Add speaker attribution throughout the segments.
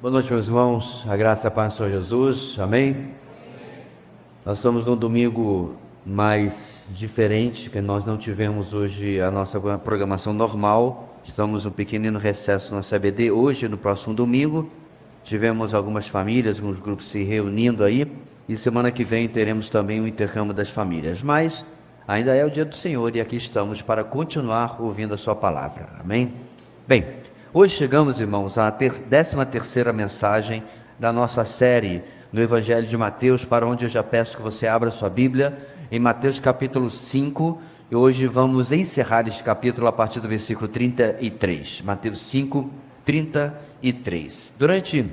Speaker 1: Boa noite, meus irmãos, a graça e a paz do Senhor Jesus, amém? Nós estamos num domingo mais diferente, que nós não tivemos hoje a nossa programação normal, estamos um pequenino recesso na CBD, hoje no próximo domingo, tivemos algumas famílias, alguns grupos se reunindo aí, e semana que vem teremos também o intercâmbio das famílias, mas ainda é o dia do Senhor e aqui estamos para continuar ouvindo a sua palavra, amém? Bem, hoje chegamos, irmãos, à 13ª mensagem da nossa série no Evangelho de Mateus, para onde eu já peço que você abra sua Bíblia, em Mateus capítulo 5, e hoje vamos encerrar este capítulo a partir do versículo 33, Mateus 5, 33. Durante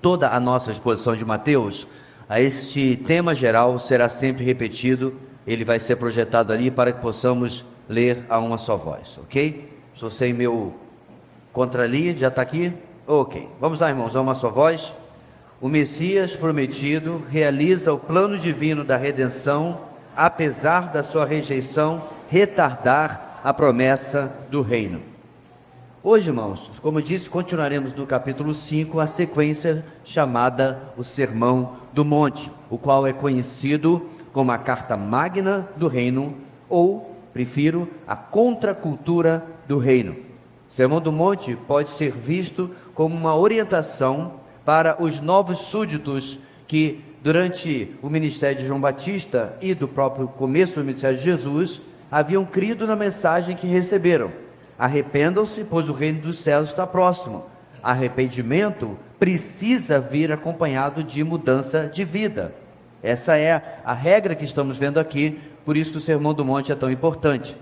Speaker 1: toda a nossa exposição de Mateus, este tema geral será sempre repetido, ele vai ser projetado ali para que possamos ler a uma só voz, ok? Estou sem meu contralinha, já está aqui? Ok, vamos lá, irmãos, a uma só voz. O Messias prometido realiza o plano divino da redenção, apesar da sua rejeição retardar a promessa do reino. Hoje, irmãos, como eu disse, continuaremos no capítulo 5, a sequência chamada o Sermão do Monte, o qual é conhecido como a carta magna do reino, ou, prefiro, a contracultura do reino. O Sermão do Monte pode ser visto como uma orientação para os novos súditos que, durante o ministério de João Batista e do próprio começo do ministério de Jesus, haviam crido na mensagem que receberam. Arrependam-se, pois o reino dos céus está próximo. Arrependimento precisa vir acompanhado de mudança de vida. Essa é a regra que estamos vendo aqui, por isso que o Sermão do Monte é tão importante.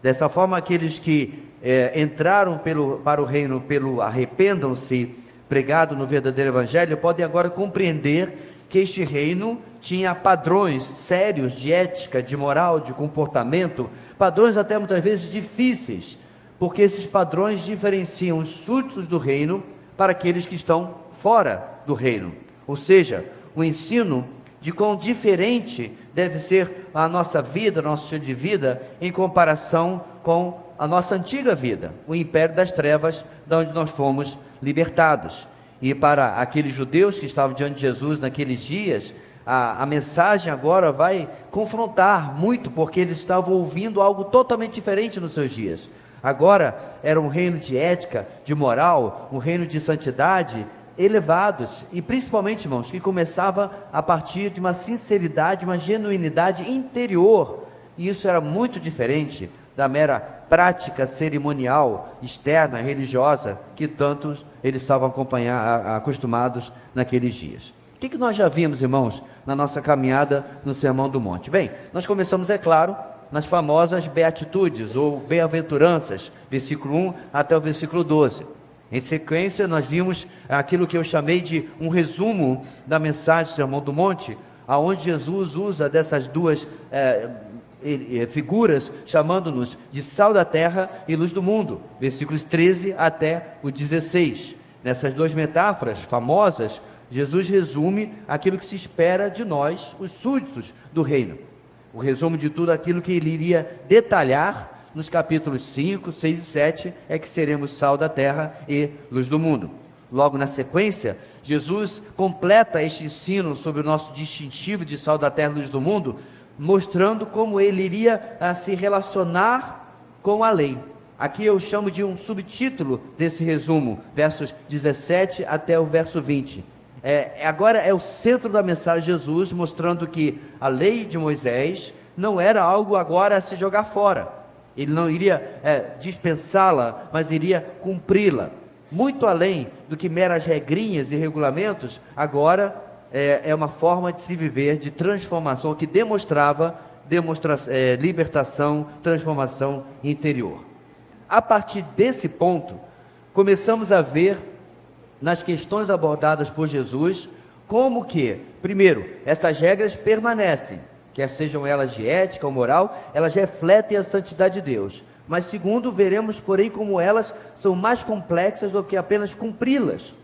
Speaker 1: Dessa forma, aqueles que entraram para o reino pelo arrependam-se, pregado no verdadeiro evangelho, podem agora compreender que este reino tinha padrões sérios de ética, de moral, de comportamento, padrões até muitas vezes difíceis, porque esses padrões diferenciam os súditos do reino para aqueles que estão fora do reino. Ou seja, o ensino de quão diferente deve ser a nossa vida, nosso estilo de vida, em comparação com a nossa antiga vida, o império das trevas, de onde nós fomos libertados. E para aqueles judeus que estavam diante de Jesus naqueles dias, a mensagem agora vai confrontar muito, porque eles estavam ouvindo algo totalmente diferente nos seus dias. Agora era um reino de ética, de moral, um reino de santidade elevados, e principalmente, irmãos, que começava a partir de uma sinceridade, uma genuinidade interior, e isso era muito diferente da mera prática cerimonial, externa, religiosa, que tantos eles estavam acostumados naqueles dias. O que nós já vimos, irmãos, na nossa caminhada no Sermão do Monte? Bem, nós começamos, é claro, nas famosas beatitudes, ou bem-aventuranças, versículo 1 até o versículo 12. Em sequência, nós vimos aquilo que eu chamei de um resumo da mensagem do Sermão do Monte, aonde Jesus usa dessas duas figuras, chamando-nos de sal da terra e luz do mundo, versículos 13 até o 16. Nessas duas metáforas famosas, Jesus resume aquilo que se espera de nós, os súditos do reino. O resumo de tudo aquilo que ele iria detalhar nos capítulos 5, 6 e 7, é que seremos sal da terra e luz do mundo. Logo na sequência, Jesus completa este ensino sobre o nosso distintivo de sal da terra e luz do mundo, mostrando como ele iria se relacionar com a lei. Aqui eu chamo de um subtítulo desse resumo, versos 17 até o verso 20. Agora é o centro da mensagem de Jesus, mostrando que a lei de Moisés não era algo agora a se jogar fora. Ele não iria dispensá-la, mas iria cumpri-la. Muito além do que meras regrinhas e regulamentos, agora é uma forma de se viver, de transformação, que demonstrava libertação, transformação interior. A partir desse ponto, começamos a ver nas questões abordadas por Jesus, como que, primeiro, essas regras permanecem, quer sejam elas de ética ou moral, elas refletem a santidade de Deus. Mas segundo, veremos, porém, como elas são mais complexas do que apenas cumpri-las,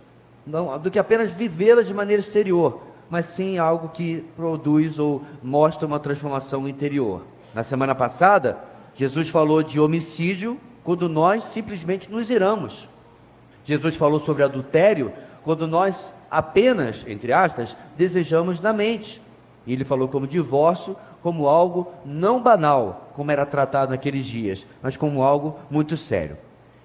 Speaker 1: do que apenas vivê-las de maneira exterior, mas sim algo que produz ou mostra uma transformação interior. Na semana passada, Jesus falou de homicídio, quando nós simplesmente nos iramos. Jesus falou sobre adultério, quando nós apenas, entre aspas, desejamos na mente. E ele falou como divórcio, como algo não banal, como era tratado naqueles dias, mas como algo muito sério.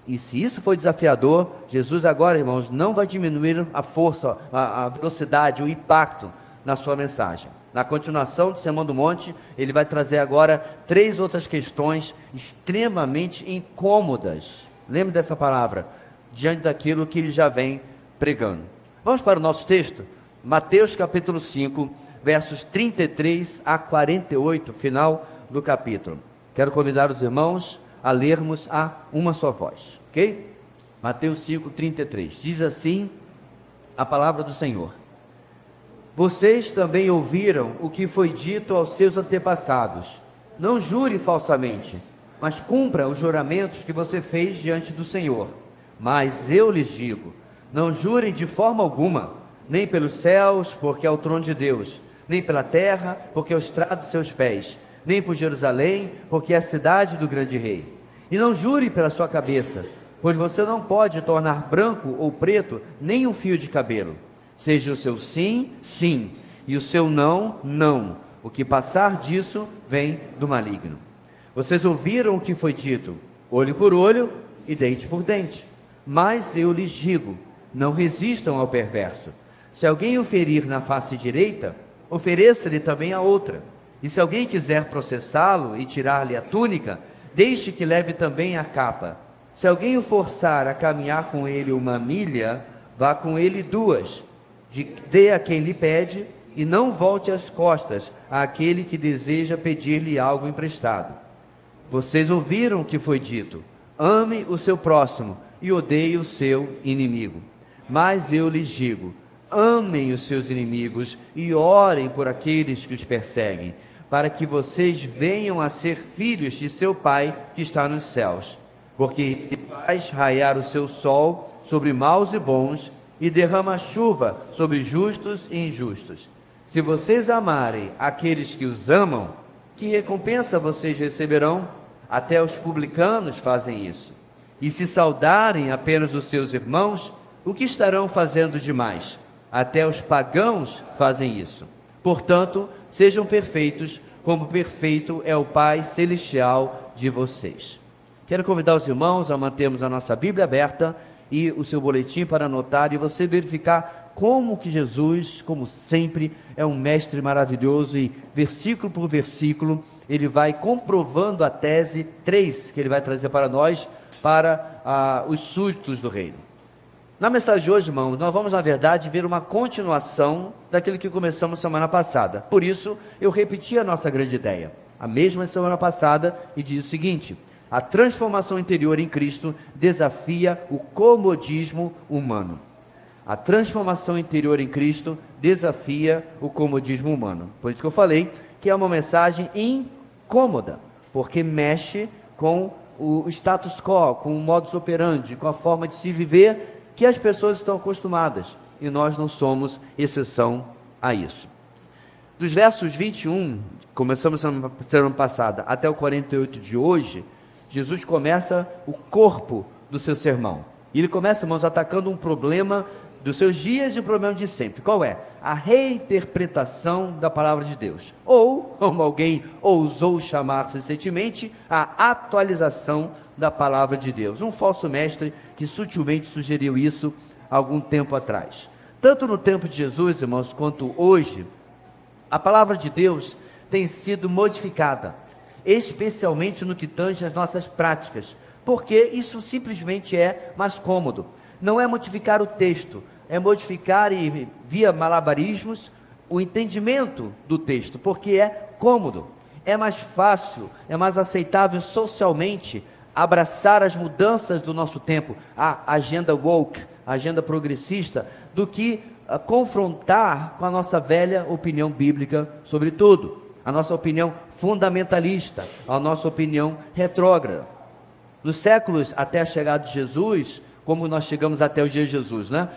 Speaker 1: E se isso foi desafiador, Jesus agora, irmãos, não vai diminuir a força, a velocidade, o impacto na sua mensagem. Na continuação do Sermão do Monte, ele vai trazer agora 3 outras questões extremamente incômodas. Lembre dessa palavra, diante daquilo que ele já vem pregando. Vamos para o nosso texto? Mateus capítulo 5, versos 33 a 48, final do capítulo. Quero convidar os irmãos a lermos a uma só voz, ok? Mateus 5, 33, diz assim a palavra do Senhor: vocês também ouviram o que foi dito aos seus antepassados: não jure falsamente, mas cumpra os juramentos que você fez diante do Senhor. Mas eu lhes digo, não jurem de forma alguma, nem pelos céus, porque é o trono de Deus, nem pela terra, porque é o estrado dos seus pés, nem por Jerusalém, porque é a cidade do grande rei. E não jure pela sua cabeça, pois você não pode tornar branco ou preto nem um fio de cabelo. Seja o seu sim, sim, e o seu não, não. O que passar disso vem do maligno. Vocês ouviram o que foi dito: olho por olho e dente por dente. Mas eu lhes digo, não resistam ao perverso. Se alguém o ferir na face direita, ofereça-lhe também a outra. E se alguém quiser processá-lo e tirar-lhe a túnica, deixe que leve também a capa. Se alguém o forçar a caminhar com ele 1 milha, vá com ele 2. Dê a quem lhe pede, e não volte as costas àquele que deseja pedir-lhe algo emprestado. Vocês ouviram o que foi dito: ame o seu próximo e odeie o seu inimigo. Mas eu lhes digo, amem os seus inimigos e orem por aqueles que os perseguem, para que vocês venham a ser filhos de seu Pai que está nos céus. Porque ele faz raiar o seu sol sobre maus e bons, e derrama chuva sobre justos e injustos. Se vocês amarem aqueles que os amam, que recompensa vocês receberão? Até os publicanos fazem isso. E se saudarem apenas os seus irmãos, o que estarão fazendo demais? Até os pagãos fazem isso. Portanto, sejam perfeitos, como perfeito é o Pai Celestial de vocês. Quero convidar os irmãos a mantermos a nossa Bíblia aberta e o seu boletim para anotar e você verificar como que Jesus, como sempre, é um mestre maravilhoso e versículo por versículo, ele vai comprovando a tese 3 que ele vai trazer para nós, para os súditos do reino. Na mensagem de hoje, irmãos, nós vamos, na verdade, ver uma continuação daquilo que começamos semana passada. Por isso, eu repeti a nossa grande ideia, a mesma semana passada, e diz o seguinte: a transformação interior em Cristo desafia o comodismo humano. A transformação interior em Cristo desafia o comodismo humano. Por isso que eu falei que é uma mensagem incômoda, porque mexe com o status quo, com o modus operandi, com a forma de se viver que as pessoas estão acostumadas, e nós não somos exceção a isso. Dos versos 21, começamos semana passada, até o 48 de hoje, Jesus começa o corpo do seu sermão. E ele começa, irmãos, atacando um problema dos seus dias e um problema de sempre. Qual é? A reinterpretação da palavra de Deus. Ou, como alguém ousou chamar recentemente, a atualização da palavra de Deus. Um falso mestre que sutilmente sugeriu isso há algum tempo atrás. Tanto no tempo de Jesus, irmãos, quanto hoje, a palavra de Deus tem sido modificada, especialmente no que tange às nossas práticas, porque isso simplesmente é mais cômodo. Não é modificar o texto, é modificar e via malabarismos o entendimento do texto, porque é cômodo, é mais fácil, é mais aceitável socialmente abraçar as mudanças do nosso tempo, a agenda woke, a agenda progressista, do que confrontar com a nossa velha opinião bíblica sobre tudo, a nossa opinião fundamentalista, a nossa opinião retrógrada. Nos séculos até a chegada de Jesus, como nós chegamos até o dia de Jesus, né?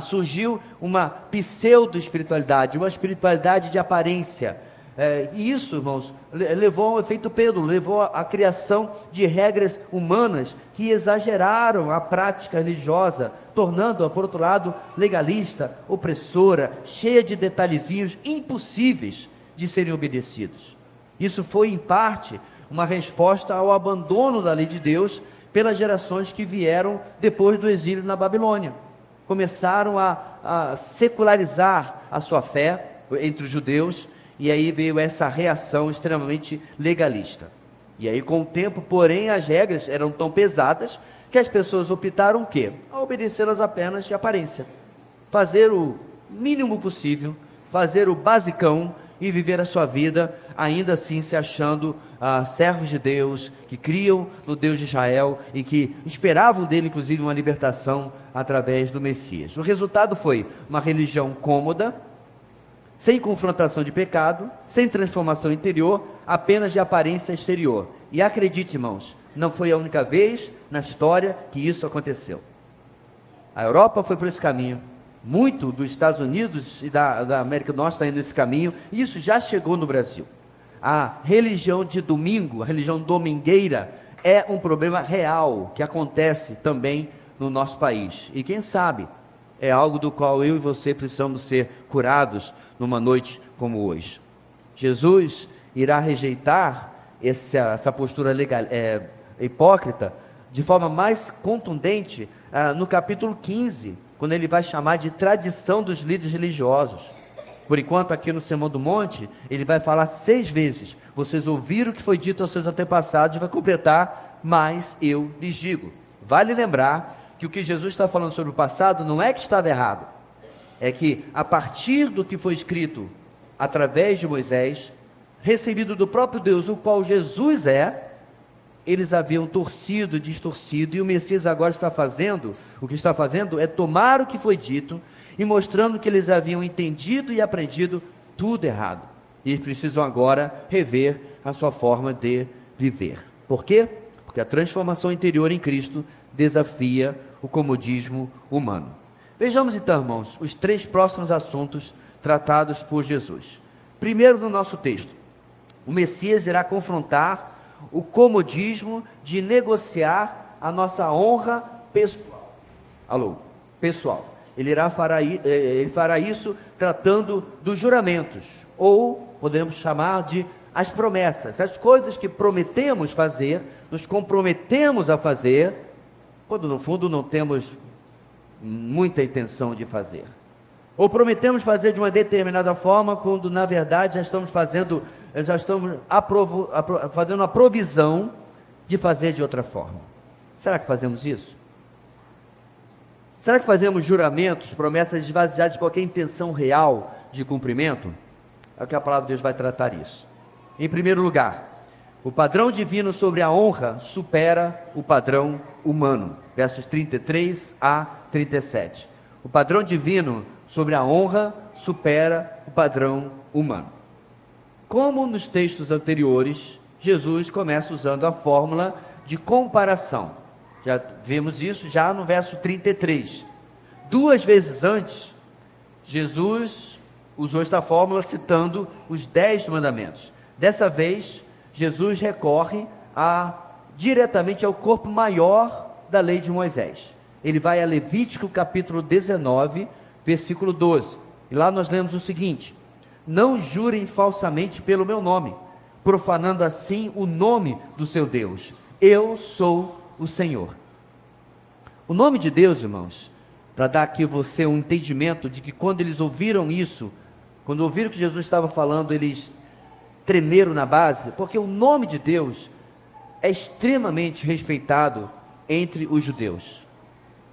Speaker 1: Surgiu uma pseudo-espiritualidade, uma espiritualidade de aparência, E isso, irmãos, levou ao efeito Pedro, levou à criação de regras humanas que exageraram a prática religiosa, tornando-a, por outro lado, legalista, opressora, cheia de detalhezinhos impossíveis de serem obedecidos. Isso foi, em parte, uma resposta ao abandono da lei de Deus pelas gerações que vieram depois do exílio na Babilônia. Começaram a secularizar a sua fé entre os judeus, e aí veio essa reação extremamente legalista. E aí, com o tempo, porém, as regras eram tão pesadas que as pessoas optaram o quê? A obedecê-las apenas de aparência. Fazer o mínimo possível, fazer o basicão e viver a sua vida, ainda assim se achando servos de Deus, que criam no Deus de Israel e que esperavam dele, inclusive, uma libertação através do Messias. O resultado foi uma religião cômoda, sem confrontação de pecado, sem transformação interior, apenas de aparência exterior. E acredite, irmãos, não foi a única vez na história que isso aconteceu. A Europa foi por esse caminho, muito dos Estados Unidos e da América do Norte está indo nesse caminho, e isso já chegou no Brasil. A religião de domingo, a religião domingueira, é um problema real, que acontece também no nosso país. E quem sabe, é algo do qual eu e você precisamos ser curados numa noite como hoje. Jesus irá rejeitar essa postura legal, hipócrita, de forma mais contundente, no capítulo 15, quando ele vai chamar de tradição dos líderes religiosos. Por enquanto, aqui no Sermão do Monte, ele vai falar 6 vezes: vocês ouviram o que foi dito aos seus antepassados, e vai completar: mas eu lhes digo. Vale lembrar que o que Jesus está falando sobre o passado não é que estava errado, é que a partir do que foi escrito através de Moisés, recebido do próprio Deus, o qual Jesus é, eles haviam torcido, distorcido, e o Messias agora está fazendo, o que está fazendo é tomar o que foi dito e mostrando que eles haviam entendido e aprendido tudo errado, e precisam agora rever a sua forma de viver. Por quê? Porque a transformação interior em Cristo desafia o comodismo humano. Vejamos então, irmãos, os 3 próximos assuntos tratados por Jesus. Primeiro, no nosso texto, o Messias irá confrontar o comodismo de negociar a nossa honra pessoal. Pessoal. Ele fará isso tratando dos juramentos, ou podemos chamar de as promessas, as coisas que prometemos fazer, nos comprometemos a fazer, quando no fundo não temos muita intenção de fazer. Ou prometemos fazer de uma determinada forma, quando na verdade já estamos fazendo a provisão de fazer de outra forma. Será que fazemos isso? Será que fazemos juramentos, promessas esvaziadas de qualquer intenção real de cumprimento? É o que a palavra de Deus vai tratar isso. Em primeiro lugar, o padrão divino sobre a honra supera o padrão humano. Versos 33 a 37. O padrão divino sobre a honra supera o padrão humano. Como nos textos anteriores, Jesus começa usando a fórmula de comparação. Já vimos isso já no verso 33. 2 vezes antes, Jesus usou esta fórmula citando os 10 mandamentos. Dessa vez, Jesus recorre diretamente ao corpo maior da lei de Moisés. Ele vai a Levítico capítulo 19, versículo 12. E lá nós lemos o seguinte: não jurem falsamente pelo meu nome, profanando assim o nome do seu Deus. Eu sou o Senhor. O nome de Deus, irmãos, para dar aqui a você um entendimento de que quando eles ouviram isso, quando ouviram que Jesus estava falando, eles tremeram na base, porque o nome de Deus é extremamente respeitado entre os judeus.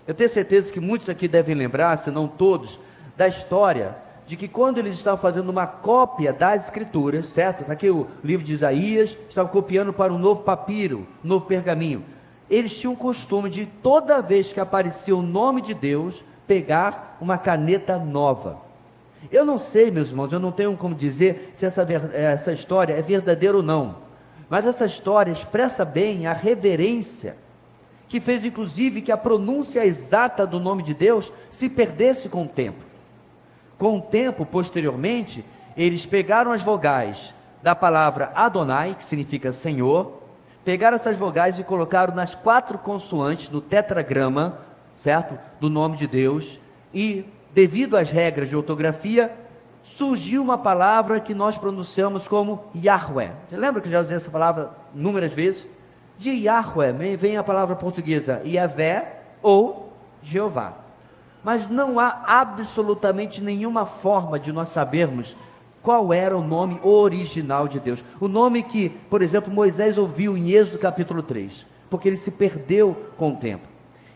Speaker 1: Eu tenho certeza que muitos aqui devem lembrar, se não todos, da história de que quando eles estavam fazendo uma cópia das escrituras, certo? Está aqui o livro de Isaías, estavam copiando para um novo papiro, um novo pergaminho. Eles tinham o costume de, toda vez que aparecia o nome de Deus, pegar uma caneta nova. Eu não sei, meus irmãos, eu não tenho como dizer se essa história é verdadeira ou não, mas essa história expressa bem a reverência que fez inclusive que a pronúncia exata do nome de Deus se perdesse com o tempo. Com o tempo, posteriormente, eles pegaram as vogais da palavra Adonai, que significa Senhor, pegaram essas vogais e colocaram nas 4 consoantes, no tetragrama, certo? Do nome de Deus, e devido às regras de ortografia, surgiu uma palavra que nós pronunciamos como Yahweh. Você lembra que eu já usei essa palavra inúmeras vezes? De Yahweh vem a palavra portuguesa Yahvé ou Jeová. Mas não há absolutamente nenhuma forma de nós sabermos qual era o nome original de Deus. O nome que, por exemplo, Moisés ouviu em Êxodo capítulo 3, porque ele se perdeu com o tempo.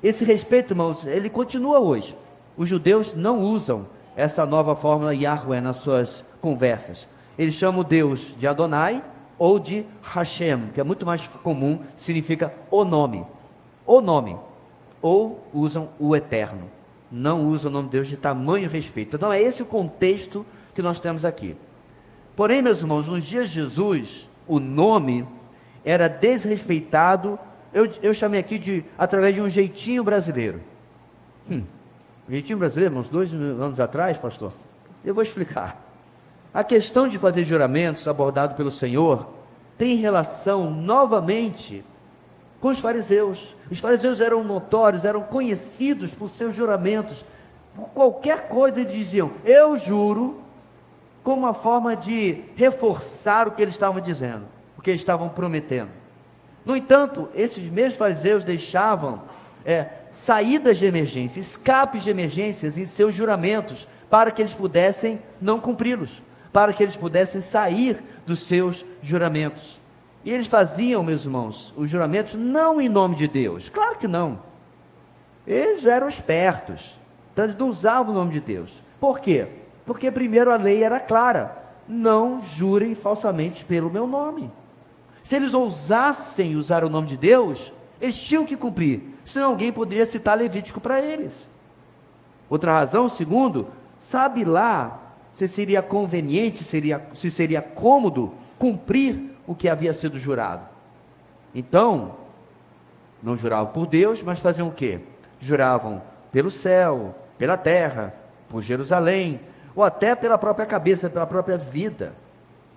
Speaker 1: Esse respeito, irmãos, ele continua hoje. Os judeus não usam essa nova fórmula Yahweh nas suas conversas. Eles chamam Deus de Adonai ou de Hashem, que é muito mais comum, significa o nome. O nome. Ou usam o eterno. Não usam o nome de Deus de tamanho respeito. Então é esse o contexto que nós temos aqui. Porém, meus irmãos, nos dias de Jesus, o nome era desrespeitado. Eu chamei aqui através de um jeitinho brasileiro. Jeitinho brasileiro, uns 2 anos atrás, pastor? Eu vou explicar. A questão de fazer juramentos abordado pelo Senhor tem relação novamente com os fariseus. Os fariseus eram notórios, eram conhecidos por seus juramentos. Por qualquer coisa eles diziam, eu juro, como uma forma de reforçar o que eles estavam dizendo, o que eles estavam prometendo. No entanto, esses mesmos fariseus deixavam saídas de emergência, escapes de emergências em seus juramentos, para que eles pudessem não cumpri-los, para que eles pudessem sair dos seus juramentos. E eles faziam, meus irmãos, os juramentos não em nome de Deus, claro que não. Eles eram espertos, então eles não usavam o nome de Deus. Por quê? Porque primeiro a lei era clara, não jurem falsamente pelo meu nome. Se eles ousassem usar o nome de Deus, eles tinham que cumprir, senão alguém poderia citar Levítico para eles. Outra razão, segundo, sabe lá se seria conveniente, se seria cômodo cumprir o que havia sido jurado. Então, não juravam por Deus, mas faziam o quê? Juravam pelo céu, pela terra, por Jerusalém, ou até pela própria cabeça, pela própria vida.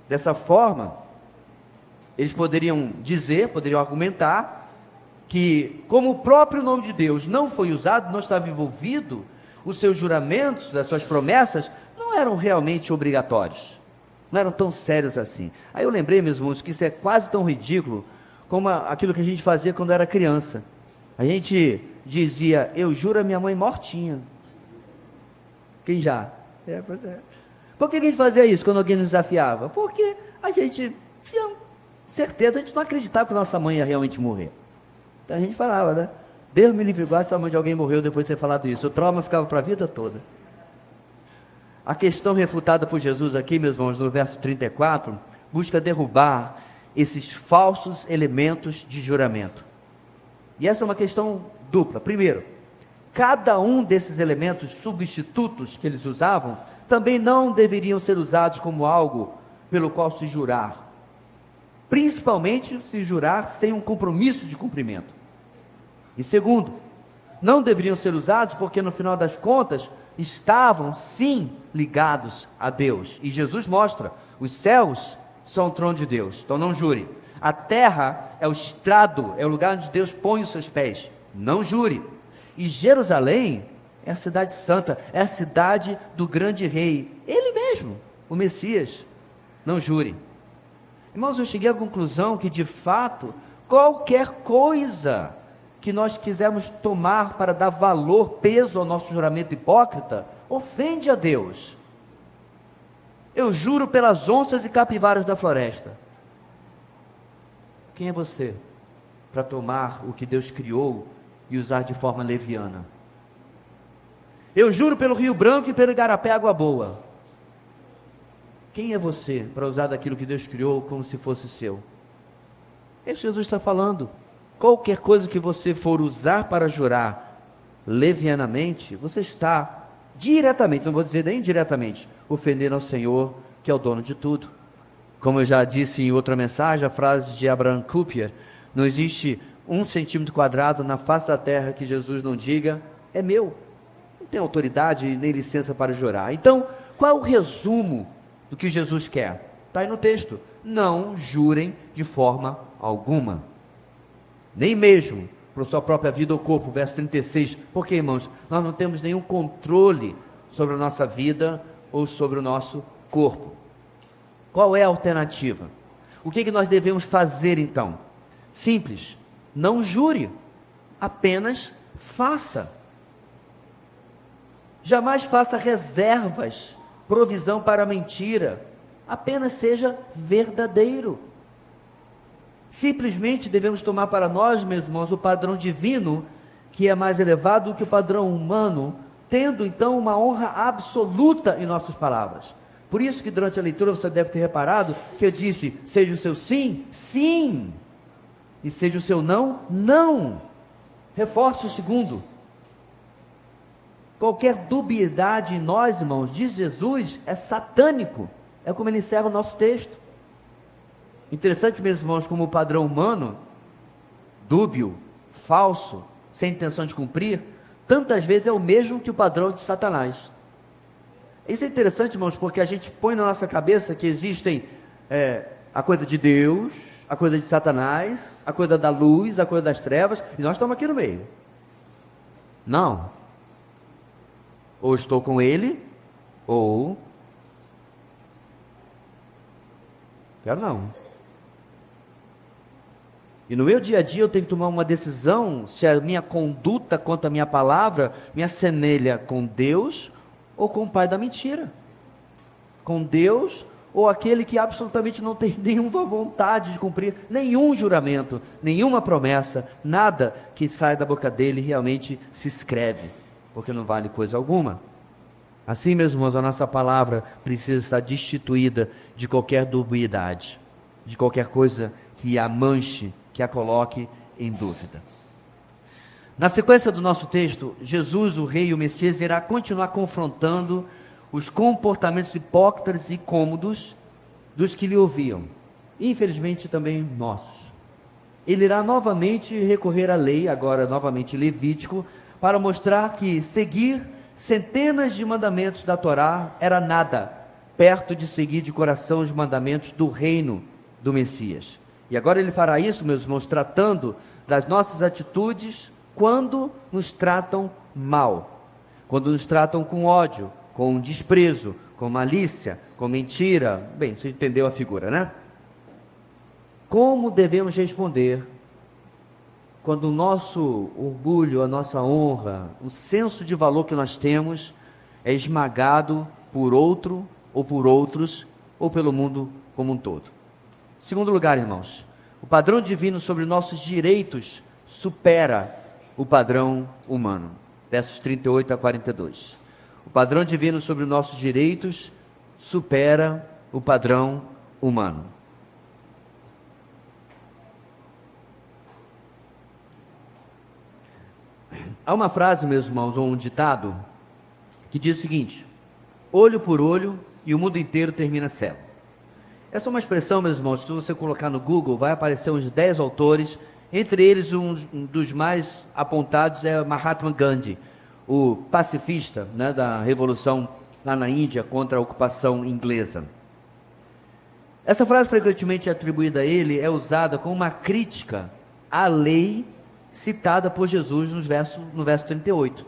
Speaker 1: Dessa forma, eles poderiam argumentar que, como o próprio nome de Deus não foi usado, não estava envolvido, os seus juramentos, as suas promessas, não eram realmente obrigatórios, não eram tão sérios assim. Aí eu lembrei, meus irmãos, que isso é quase tão ridículo como aquilo que a gente fazia quando era criança. A gente dizia, eu juro a minha mãe mortinha. Quem já? Pois é. Por que a gente fazia isso quando alguém nos desafiava? Porque a gente tinha certeza, a gente não acreditava que nossa mãe ia realmente morrer. Então a gente falava, né? Deus me livre e guarde se a mãe de alguém morreu depois de ter falado isso. O trauma ficava para a vida toda. A questão refutada por Jesus aqui, meus irmãos, no verso 34, busca derrubar esses falsos elementos de juramento. E essa é uma questão dupla. Primeiro, cada um desses elementos substitutos que eles usavam, também não deveriam ser usados como algo pelo qual se jurar. Principalmente se jurar sem um compromisso de cumprimento. E segundo, não deveriam ser usados porque no final das contas estavam sim ligados a Deus. E Jesus mostra, os céus são o trono de Deus, então não jure. A terra é o estrado, é o lugar onde Deus põe os seus pés, não jure. E Jerusalém é a cidade santa, é a cidade do grande rei, ele mesmo, o Messias, não jure. Irmãos, eu cheguei à conclusão que de fato, qualquer coisa que nós quisermos tomar para dar valor, peso ao nosso juramento hipócrita, ofende a Deus. Eu juro pelas onças e capivaras da floresta. Quem é você para tomar o que Deus criou e usar de forma leviana? Eu juro pelo Rio Branco e pelo Igarapé Água Boa. Quem é você para usar daquilo que Deus criou como se fosse seu? Esse Jesus está falando. Qualquer coisa que você for usar para jurar levianamente, você está diretamente, não vou dizer nem indiretamente, ofendendo ao Senhor, que é o dono de tudo. Como eu já disse em outra mensagem, a frase de Abraham Kuyper, não existe 1 centímetro quadrado na face da terra que Jesus não diga, é meu. Não tem autoridade nem licença para jurar. Então, qual é o resumo do que Jesus quer. Está aí no texto: não jurem de forma alguma, nem mesmo por sua própria vida ou corpo, verso 36, porque, irmãos, nós não temos nenhum controle sobre a nossa vida ou sobre o nosso corpo. Qual é a alternativa? O que nós devemos fazer então? Simples: não jure, apenas faça. Jamais faça reservas, provisão para a mentira, apenas seja verdadeiro. Simplesmente devemos tomar para nós, meus irmãos, o padrão divino, que é mais elevado do que o padrão humano, tendo então uma honra absoluta em nossas palavras. Por isso que durante a leitura você deve ter reparado que eu disse: seja o seu sim, sim, e seja o seu não, não. Reforce o segundo. Qualquer dubiedade em nós, irmãos, diz Jesus, é satânico. É como ele encerra o nosso texto. Interessante mesmo, irmãos, como o padrão humano, dúbio, falso, sem intenção de cumprir, tantas vezes é o mesmo que o padrão de Satanás. Isso é interessante, irmãos, porque a gente põe na nossa cabeça que existem a coisa de Deus, a coisa de Satanás, a coisa da luz, a coisa das trevas, e nós estamos aqui no meio. Não. Ou estou com ele, ou quero não. E no meu dia a dia eu tenho que tomar uma decisão se a minha conduta quanto à minha palavra me assemelha com Deus ou com o pai da mentira. Com Deus ou aquele que absolutamente não tem nenhuma vontade de cumprir nenhum juramento, nenhuma promessa, nada que sai da boca dele realmente se escreve, porque não vale coisa alguma. Assim, meus irmãos, a nossa palavra precisa estar destituída de qualquer dubiedade, de qualquer coisa que a manche, que a coloque em dúvida. Na sequência do nosso texto, Jesus, o Rei e o Messias, irá continuar confrontando os comportamentos hipócritas e cômodos dos que lhe ouviam, e infelizmente também nossos. Ele irá novamente recorrer à lei, agora novamente Levítico, para mostrar que seguir centenas de mandamentos da Torá era nada, perto de seguir de coração os mandamentos do reino do Messias. E agora ele fará isso, meus irmãos, tratando das nossas atitudes quando nos tratam mal, quando nos tratam com ódio, com desprezo, com malícia, com mentira. Bem, você entendeu a figura, né? Como devemos responder quando o nosso orgulho, a nossa honra, o senso de valor que nós temos é esmagado por outro, ou por outros, ou pelo mundo como um todo? Segundo lugar, irmãos, o padrão divino sobre nossos direitos supera o padrão humano. Versos 38 a 42. O padrão divino sobre nossos direitos supera o padrão humano. Há uma frase, meus irmãos, ou um ditado, que diz o seguinte: olho por olho e o mundo inteiro termina cego. Essa é uma expressão, meus irmãos, que se você colocar no Google, vai aparecer uns 10 autores, entre eles um dos mais apontados é Mahatma Gandhi, o pacifista, né, da revolução lá na Índia contra a ocupação inglesa. Essa frase, frequentemente atribuída a ele, é usada como uma crítica à lei citada por Jesus no verso 38.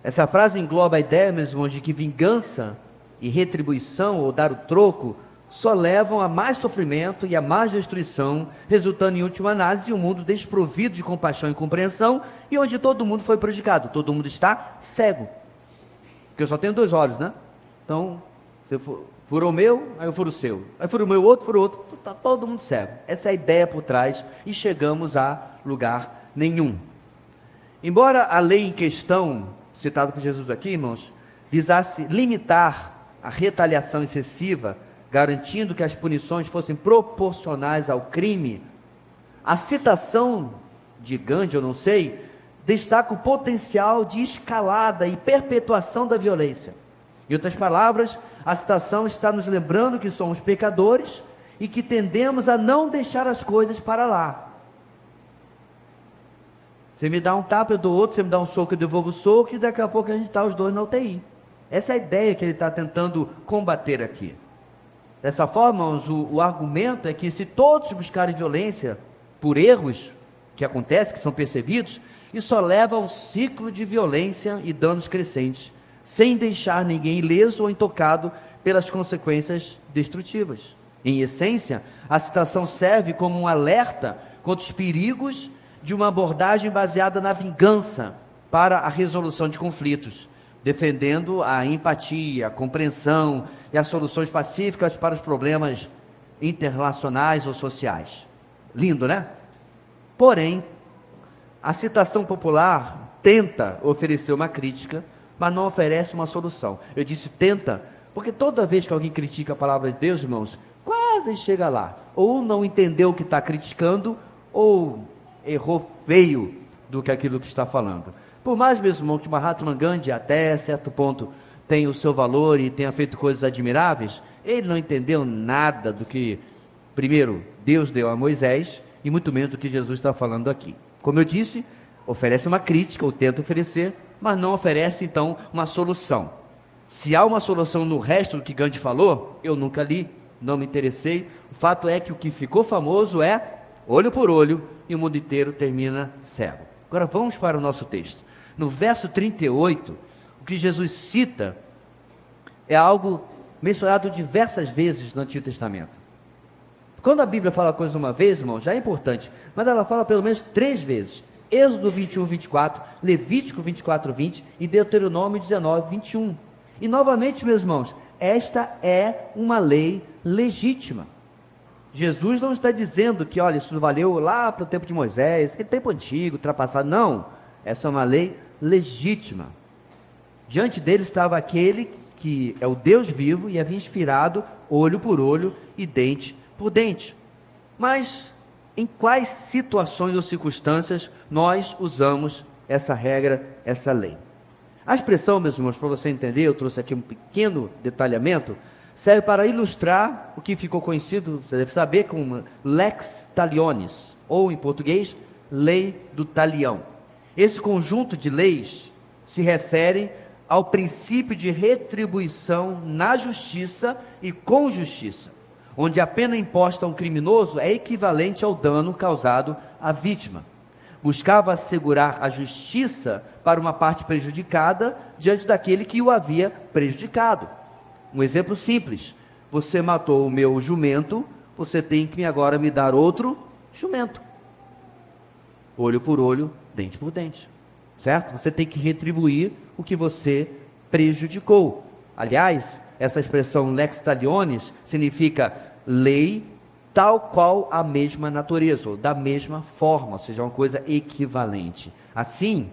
Speaker 1: Essa frase engloba a ideia, meus irmãos, de que vingança e retribuição, ou dar o troco, só levam a mais sofrimento e a mais destruição, resultando em última análise um mundo desprovido de compaixão e compreensão, e onde todo mundo foi prejudicado, todo mundo está cego, porque eu só tenho 2 olhos, né? Então, você furou o meu, aí eu furo o seu, aí furo o meu outro, furo o outro, está todo mundo cego. Essa é a ideia por trás, e chegamos a lugar nenhum. Embora a lei em questão, citada por Jesus aqui, irmãos, visasse limitar a retaliação excessiva, garantindo que as punições fossem proporcionais ao crime, a citação de Gandhi, eu não sei, destaca o potencial de escalada e perpetuação da violência. Em outras palavras, a citação está nos lembrando que somos pecadores e que tendemos a não deixar as coisas para lá. Você me dá um tapa, eu dou outro, você me dá um soco, eu devolvo o soco, e daqui a pouco a gente está os dois na UTI. Essa é a ideia que ele está tentando combater aqui. Dessa forma, irmãos, o argumento é que se todos buscarem violência por erros que acontecem, que são percebidos, isso só leva a um ciclo de violência e danos crescentes, sem deixar ninguém ileso ou intocado pelas consequências destrutivas. Em essência, a citação serve como um alerta contra os perigos de uma abordagem baseada na vingança para a resolução de conflitos, defendendo a empatia, a compreensão e as soluções pacíficas para os problemas interrelacionais ou sociais. Lindo, né? Porém, a citação popular tenta oferecer uma crítica, mas não oferece uma solução. Eu disse tenta, porque toda vez que alguém critica a palavra de Deus, irmãos, quase chega lá, ou não entendeu o que está criticando, ou errou feio do que aquilo que está falando. Por mais, meus irmãos, que Mahatma Gandhi até certo ponto tenha o seu valor e tenha feito coisas admiráveis, ele não entendeu nada do que, primeiro, Deus deu a Moisés, e muito menos do que Jesus está falando aqui. Como eu disse, oferece uma crítica, ou tenta oferecer, mas não oferece, então, uma solução. Se há uma solução no resto do que Gandhi falou, eu nunca li, não me interessei. O fato é que o que ficou famoso é olho por olho, e o mundo inteiro termina cego. Agora vamos para o nosso texto. No verso 38, o que Jesus cita é algo mencionado diversas vezes no Antigo Testamento. Quando a Bíblia fala coisa uma vez, irmão, já é importante, mas ela fala pelo menos 3 vezes. Êxodo 21, 24, Levítico 24, 20 e Deuteronômio 19, 21. E novamente, meus irmãos, esta é uma lei legítima. Jesus não está dizendo que, olha, isso valeu lá para o tempo de Moisés, que tempo antigo, ultrapassado. Não, essa é uma lei legítima. Diante dele estava aquele que é o Deus vivo e havia inspirado olho por olho e dente por dente. Mas em quais situações ou circunstâncias nós usamos essa regra, essa lei? A expressão, meus irmãos, para você entender, eu trouxe aqui um pequeno detalhamento, serve para ilustrar o que ficou conhecido, você deve saber, como lex talionis, ou em português, lei do talião. Esse conjunto de leis se refere ao princípio de retribuição na justiça e com justiça, onde a pena imposta a um criminoso é equivalente ao dano causado à vítima. Buscava assegurar a justiça para uma parte prejudicada diante daquele que o havia prejudicado. Um exemplo simples: você matou o meu jumento, você tem que agora me dar outro jumento. Olho por olho, dente por dente, certo? Você tem que retribuir o que você prejudicou. Aliás, essa expressão lex talionis significa lei tal qual a mesma natureza, ou da mesma forma, ou seja, uma coisa equivalente. Assim,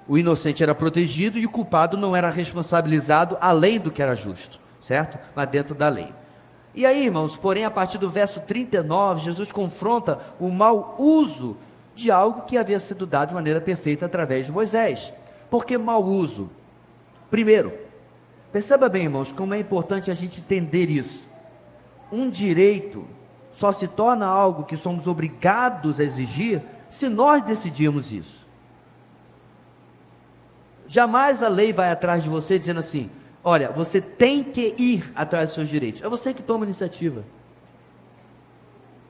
Speaker 1: o inocente era protegido e o culpado não era responsabilizado além do que era justo, certo? Mas dentro da lei. E aí, irmãos, porém, a partir do verso 39, Jesus confronta o mau uso de algo que havia sido dado de maneira perfeita através de Moisés. Por que mau uso? Primeiro, perceba bem, irmãos, como é importante a gente entender isso. Um direito só se torna algo que somos obrigados a exigir se nós decidirmos isso. Jamais a lei vai atrás de você dizendo assim: olha, você tem que ir atrás dos seus direitos. É você que toma a iniciativa.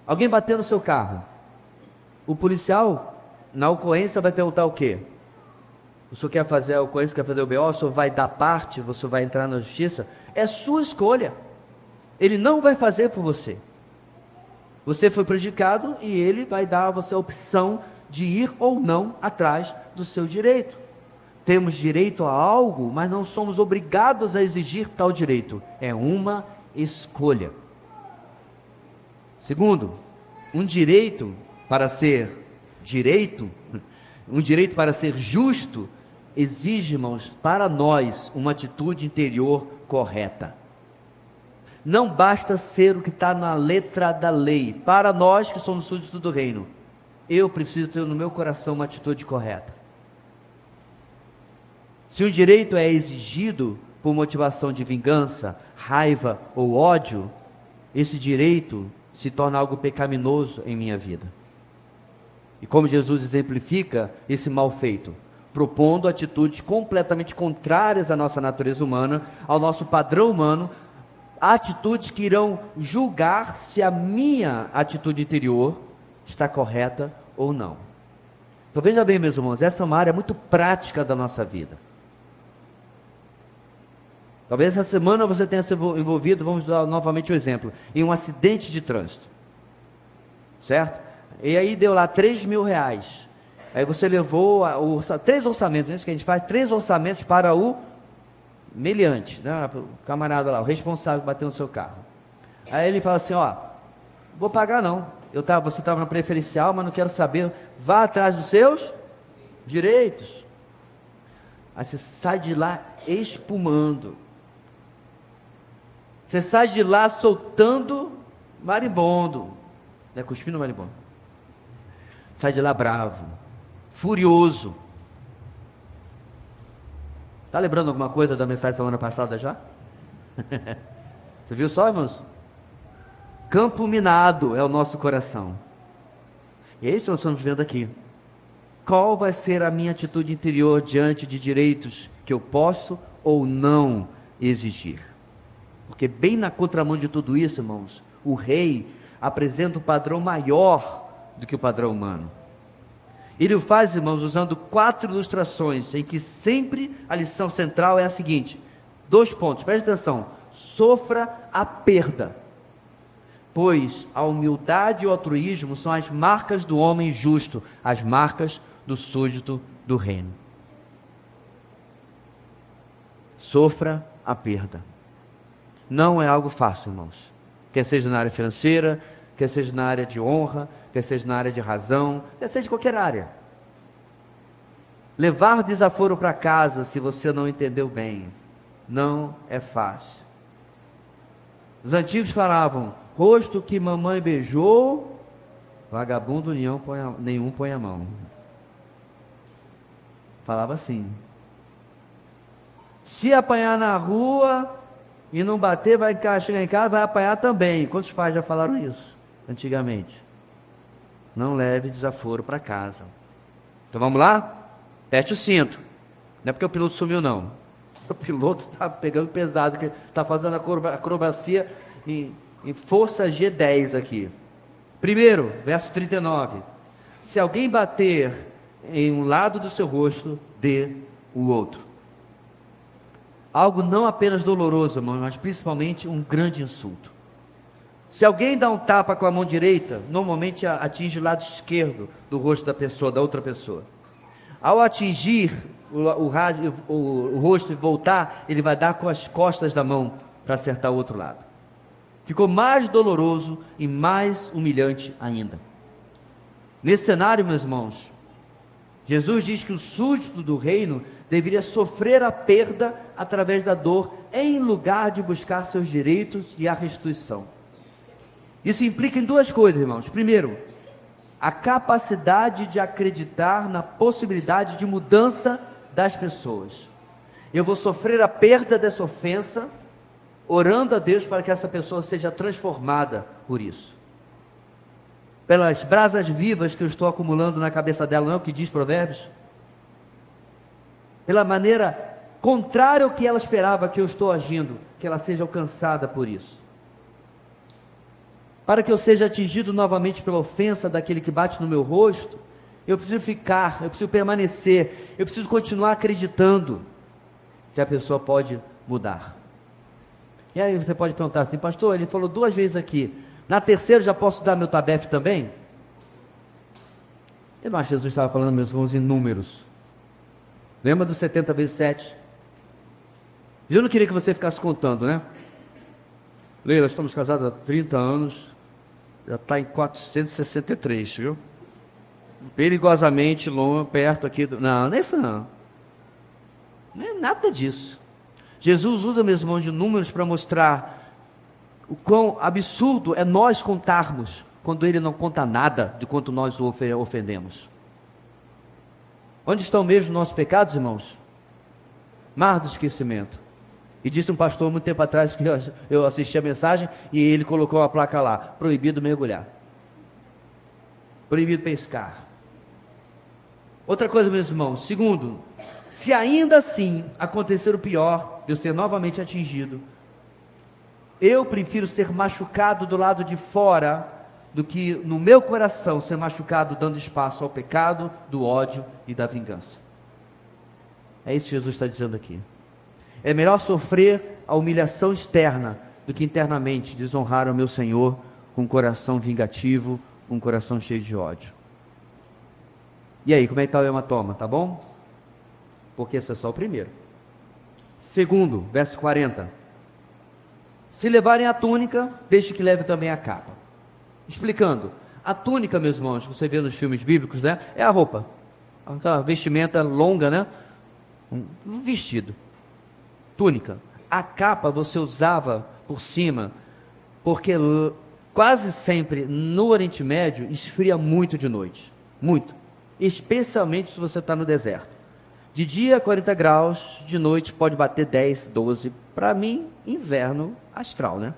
Speaker 1: Alguém bateu no seu carro, o policial, na ocorrência, vai perguntar o quê? O senhor quer fazer a ocorrência, quer fazer o BO, o senhor vai dar parte, você vai entrar na justiça? É sua escolha. Ele não vai fazer por você. Você foi prejudicado e ele vai dar a você a opção de ir ou não atrás do seu direito. Temos direito a algo, mas não somos obrigados a exigir tal direito. É uma escolha. Segundo, um direito para ser direito, um direito para ser justo, exige, irmãos, para nós, uma atitude interior correta. Não basta ser o que está na letra da lei. Para nós que somos súditos do reino, eu preciso ter no meu coração uma atitude correta. Se um direito é exigido por motivação de vingança, raiva ou ódio, esse direito se torna algo pecaminoso em minha vida. E como Jesus exemplifica esse mal feito? propondo atitudes completamente contrárias à nossa natureza humana, ao nosso padrão humano, atitudes que irão julgar se a minha atitude interior está correta ou não. Então veja bem, meus irmãos, essa é uma área muito prática da nossa vida. Talvez essa semana você tenha se envolvido, vamos dar novamente o exemplo, em um acidente de trânsito, certo? E aí deu lá R$3.000, aí você levou 3 orçamentos, é isso que a gente faz, 3 orçamentos para o meliante, né? O camarada lá, o responsável que bateu no seu carro. Aí ele fala assim, vou pagar não, você estava na preferencial, mas não quero saber, vá atrás dos seus direitos. Aí você sai de lá espumando, você sai de lá soltando marimbondo, né? Cuspindo marimbondo, sai de lá bravo, furioso. Está lembrando alguma coisa da mensagem da semana passada já? Você viu só, irmãos? Campo minado é o nosso coração. E é isso que nós estamos vendo aqui. Qual vai ser a minha atitude interior diante de direitos que eu posso ou não exigir? Porque bem na contramão de tudo isso, irmãos, o rei apresenta um padrão maior do que o padrão humano. Ele o faz, irmãos, usando 4 ilustrações, em que sempre a lição central é a seguinte: 2 pontos, preste atenção: sofra a perda, pois a humildade e o altruísmo são as marcas do homem justo, as marcas do súdito do reino. Sofra a perda. Não é algo fácil, irmãos, quer seja na área financeira, quer seja na área de honra, quer seja na área de razão, quer seja de qualquer área. Levar desaforo para casa, se você não entendeu bem, não é fácil. Os antigos falavam: rosto que mamãe beijou, vagabundo nenhum põe a mão. Falava assim. Se apanhar na rua e não bater, vai chegar em casa, vai apanhar também. Quantos pais já falaram isso antigamente? Não leve desaforo para casa. Então vamos lá? Aperte o cinto. Não é porque o piloto sumiu, não. O piloto está pegando pesado, está fazendo acrobacia em força G10 aqui. Primeiro, verso 39. Se alguém bater em um lado do seu rosto, dê o outro. Algo não apenas doloroso, irmão, mas principalmente um grande insulto. Se alguém dá um tapa com a mão direita, normalmente atinge o lado esquerdo do rosto da pessoa, da outra pessoa. Ao atingir o rosto e voltar, ele vai dar com as costas da mão para acertar o outro lado. Ficou mais doloroso e mais humilhante ainda. Nesse cenário, meus irmãos, Jesus diz que o súdito do reino deveria sofrer a perda através da dor, em lugar de buscar seus direitos e a restituição. Isso implica em 2 coisas, irmãos. Primeiro, a capacidade de acreditar na possibilidade de mudança das pessoas. Eu vou sofrer a perda dessa ofensa, orando a Deus para que essa pessoa seja transformada por isso. Pelas brasas vivas que eu estou acumulando na cabeça dela, não é o que diz Provérbios? Pela maneira contrária ao que ela esperava que eu estou agindo, que ela seja alcançada por isso. Para que eu seja atingido novamente pela ofensa daquele que bate no meu rosto, eu preciso eu preciso permanecer, eu preciso continuar acreditando que a pessoa pode mudar. E aí você pode perguntar assim: pastor, ele falou 2 vezes aqui, na terceira já posso dar meu tabefe também? Eu não acho que Jesus estava falando, meus irmãos, em números. Lembra dos 70 vezes 7? Eu não queria que você ficasse contando, né? Leila, estamos casados há 30 anos, já está em 463, viu? Perigosamente longe, perto aqui. Não, não é isso não. Não é nada disso. Jesus usa, meus irmãos, de números para mostrar o quão absurdo é nós contarmos, quando Ele não conta nada de quanto nós o ofendemos. Onde estão mesmo nossos pecados, irmãos? Mar do esquecimento. E disse um pastor muito tempo atrás, que eu assisti a mensagem, e ele colocou a placa lá: proibido mergulhar, proibido pescar. Outra coisa, meus irmãos, segundo, se ainda assim acontecer o pior, de eu ser novamente atingido, eu prefiro ser machucado do lado de fora, do que no meu coração ser machucado dando espaço ao pecado, do ódio e da vingança. É isso que Jesus está dizendo aqui. É melhor sofrer a humilhação externa do que internamente desonrar o meu Senhor com um coração vingativo, com um coração cheio de ódio. E aí, como é que está o hematoma? Tá bom? Porque esse é só o primeiro. Segundo, verso 40. Se levarem a túnica, deixe que leve também a capa. Explicando, a túnica, meus irmãos, você vê nos filmes bíblicos, né? É a roupa, aquela vestimenta longa, né? Um vestido, túnica. A capa você usava por cima, porque quase sempre no Oriente Médio esfria muito de noite, muito, especialmente se você está no deserto. De dia 40 graus, de noite pode bater 10, 12, para mim inverno astral, né?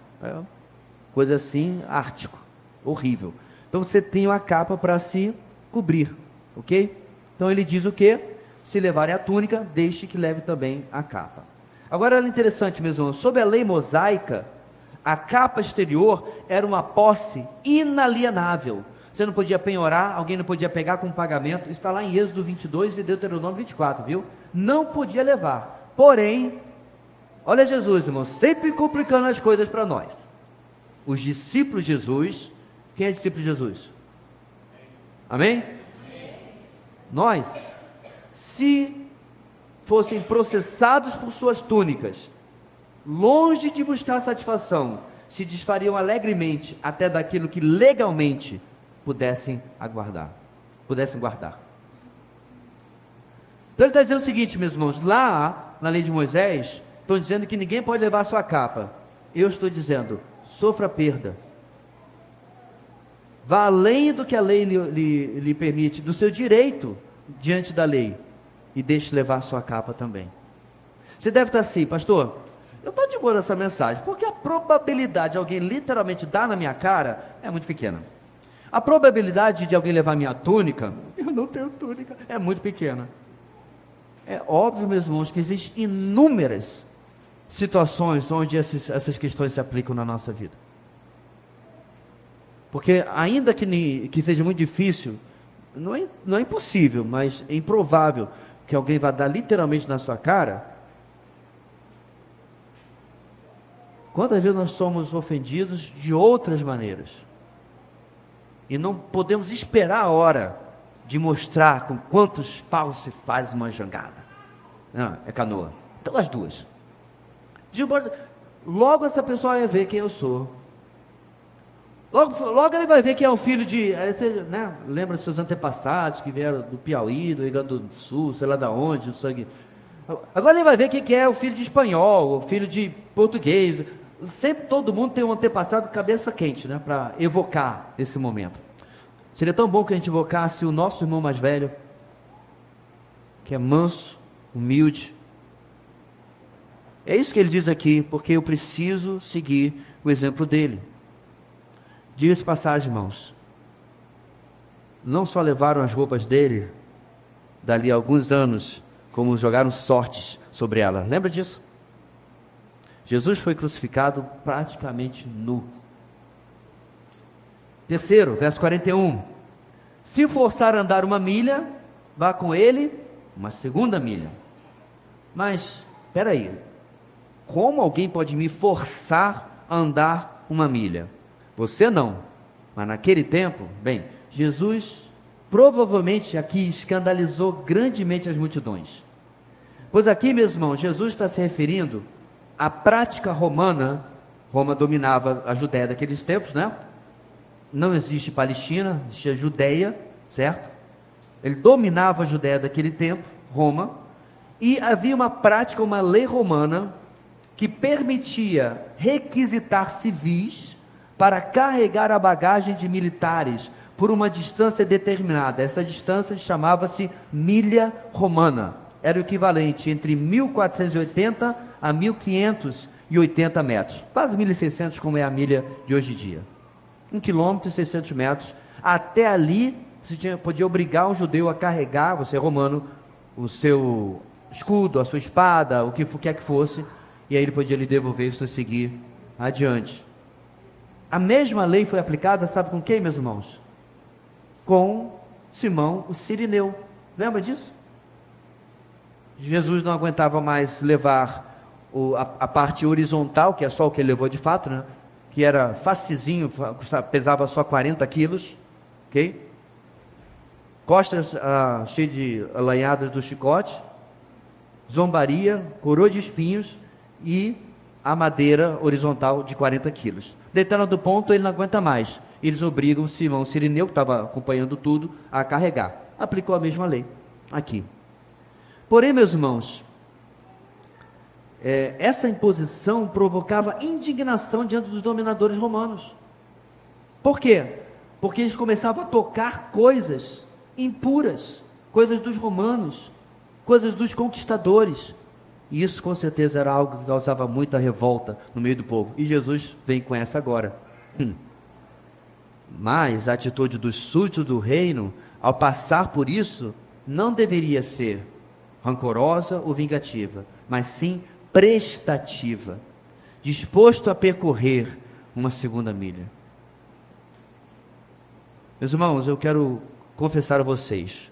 Speaker 1: Coisa assim, ártico, horrível. Então você tem uma capa para se cobrir, ok? Então ele diz o que? Se levarem a túnica, deixe que leve também a capa. Agora olha interessante, meus irmãos, sob a lei mosaica, a capa exterior era uma posse inalienável. Você não podia penhorar, alguém não podia pegar com pagamento. Isso está lá em Êxodo 22 e Deuteronômio 24, viu? Não podia levar. Porém, olha Jesus, irmão, sempre complicando as coisas para nós. Os discípulos de Jesus, quem é discípulo de Jesus? Amém? Nós, se fossem processados por suas túnicas, longe de buscar satisfação, se desfariam alegremente até daquilo que legalmente pudessem guardar. Então ele está dizendo o seguinte, meus irmãos, lá na lei de Moisés, estão dizendo que ninguém pode levar a sua capa. Eu estou dizendo, sofra perda. Vá além do que a lei lhe permite, do seu direito diante da lei, e deixe levar a sua capa também. Você deve estar assim, pastor, eu estou de boa nessa mensagem, porque a probabilidade de alguém literalmente dar na minha cara é muito pequena. A probabilidade de alguém levar minha túnica, eu não tenho túnica, é muito pequena. É óbvio, meus irmãos, que existem inúmeras situações onde essas questões se aplicam na nossa vida. Porque ainda que seja muito difícil, não é impossível, mas é improvável que alguém vá dar literalmente na sua cara. Quantas vezes nós somos ofendidos de outras maneiras? E não podemos esperar a hora de mostrar com quantos paus se faz uma jangada. Não, é canoa. Então as duas. Logo essa pessoa vai ver quem eu sou. Logo ele vai ver que é um filho de... Você, né, lembra dos seus antepassados que vieram do Piauí, do Rio Grande do Sul, sei lá de onde, o sangue... Agora ele vai ver que é o filho de espanhol, o filho de português. Sempre todo mundo tem um antepassado cabeça quente, né, para evocar esse momento. Seria tão bom que a gente evocasse o nosso irmão mais velho, que é manso, humilde. É isso que ele diz aqui, porque eu preciso seguir o exemplo dele. Diga-se passagem, irmãos, não só levaram as roupas dele, dali a alguns anos, como jogaram sortes sobre ela. Lembra disso? Jesus foi crucificado praticamente nu. Terceiro, verso 41. Se forçar a andar uma milha, vá com ele uma segunda milha. Mas, espera aí, como alguém pode me forçar a andar uma milha? Você não, mas naquele tempo, bem, Jesus provavelmente aqui escandalizou grandemente as multidões. Pois aqui, meus irmãos, Jesus está se referindo à prática romana. Roma dominava a Judéia daqueles tempos, né? Não existe Palestina, existia Judeia, certo? Ele dominava a Judéia daquele tempo, Roma, e havia uma prática, uma lei romana, que permitia requisitar civis para carregar a bagagem de militares por uma distância determinada. Essa distância chamava-se milha romana. Era o equivalente entre 1480 a 1580 metros. Quase 1600, como é a milha de hoje em dia. 1 quilômetro e 600 metros. Até ali podia obrigar um judeu a carregar, você é romano, o seu escudo, a sua espada, o que quer que fosse, e aí ele podia lhe devolver e você seguir adiante. A mesma lei foi aplicada, sabe com quem, meus irmãos? Com Simão, o Cirineu. Lembra disso? Jesus não aguentava mais levar a parte horizontal, que é só o que ele levou de fato, né? Que era facezinho, pesava só 40 quilos, ok? Costas cheias de alanhadas do chicote, zombaria, coroa de espinhos e a madeira horizontal de 40 quilos. Deitando do ponto, ele não aguenta mais. Eles obrigam Simão Cirineu, que estava acompanhando tudo, a carregar. Aplicou a mesma lei aqui. Porém, meus irmãos, essa imposição provocava indignação diante dos dominadores romanos. Por quê? Porque eles começavam a tocar coisas impuras, coisas dos romanos, coisas dos conquistadores. E isso com certeza era algo que causava muita revolta no meio do povo. E Jesus vem com essa agora. Mas a atitude dos súditos do reino, ao passar por isso, não deveria ser rancorosa ou vingativa, mas sim prestativa, disposto a percorrer uma segunda milha. Meus irmãos, eu quero confessar a vocês,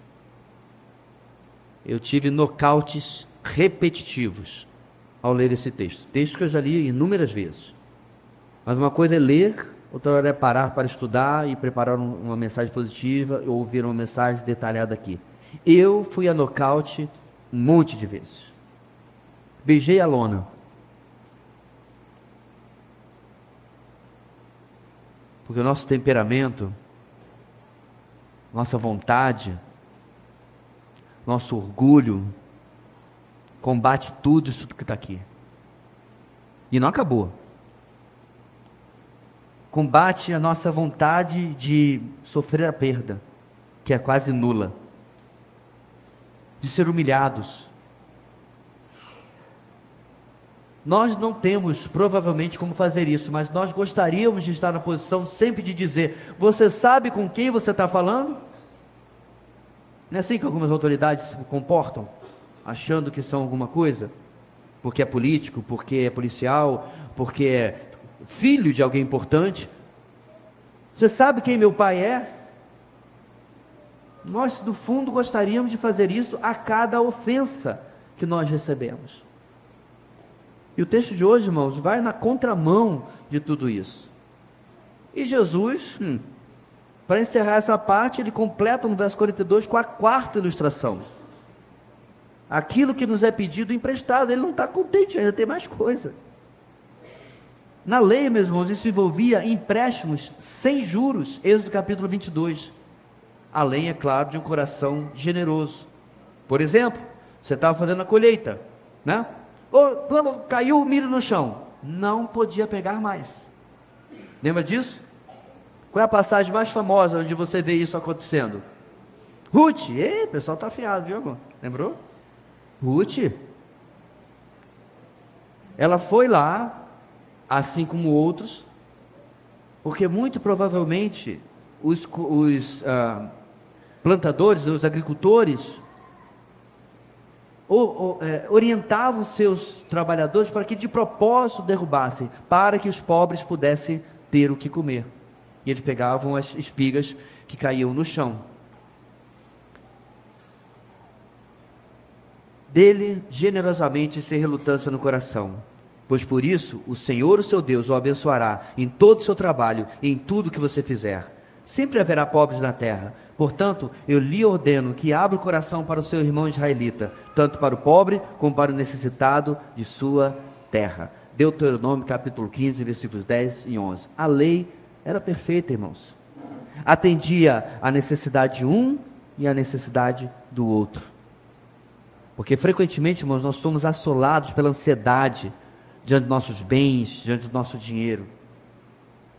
Speaker 1: eu tive nocautes repetitivos ao ler esse texto que eu já li inúmeras vezes, mas uma coisa é ler, outra hora é parar para estudar e preparar uma mensagem positiva ou ouvir uma mensagem detalhada aqui. Eu fui a nocaute um monte de vezes, beijei a lona, porque o nosso temperamento, nossa vontade, nosso orgulho combate tudo isso que está aqui, e não acabou. Combate a nossa vontade de sofrer a perda, que é quase nula, de ser humilhados. Nós não temos provavelmente como fazer isso, mas nós gostaríamos de estar na posição sempre de dizer: você sabe com quem você está falando? Não é assim que algumas autoridades se comportam, achando que são alguma coisa, porque é político, porque é policial, porque é filho de alguém importante. Você sabe quem meu pai é? Nós, do fundo, gostaríamos de fazer isso a cada ofensa que nós recebemos. E o texto de hoje, irmãos, vai na contramão de tudo isso. E Jesus, para encerrar essa parte, ele completa no verso 42 com a quarta ilustração. Aquilo que nos é pedido emprestado, ele não está contente, ainda tem mais coisa. Na lei, meus irmãos, isso envolvia empréstimos sem juros, Êxodo capítulo 22. Além, é claro, de um coração generoso. Por exemplo, você estava fazendo a colheita, né? Quando caiu o milho no chão, não podia pegar mais. Lembra disso? Qual é a passagem mais famosa onde você vê isso acontecendo? Ruth, o pessoal está afiado, viu, irmão? Lembrou? Ruth, ela foi lá, assim como outros, porque muito provavelmente os plantadores, os agricultores, orientavam seus trabalhadores para que de propósito derrubassem, para que os pobres pudessem ter o que comer. E eles pegavam as espigas que caíam no chão. Dele generosamente sem relutância no coração, pois por isso o Senhor, o seu Deus, o abençoará em todo o seu trabalho e em tudo que você fizer. Sempre haverá pobres na terra, portanto eu lhe ordeno que abra o coração para o seu irmão israelita, tanto para o pobre como para o necessitado de sua terra. Deuteronômio capítulo 15, versículos 10 e 11. A lei era perfeita, irmãos, atendia a necessidade de um e a necessidade do outro, porque frequentemente, irmãos, nós somos assolados pela ansiedade diante dos nossos bens, diante do nosso dinheiro.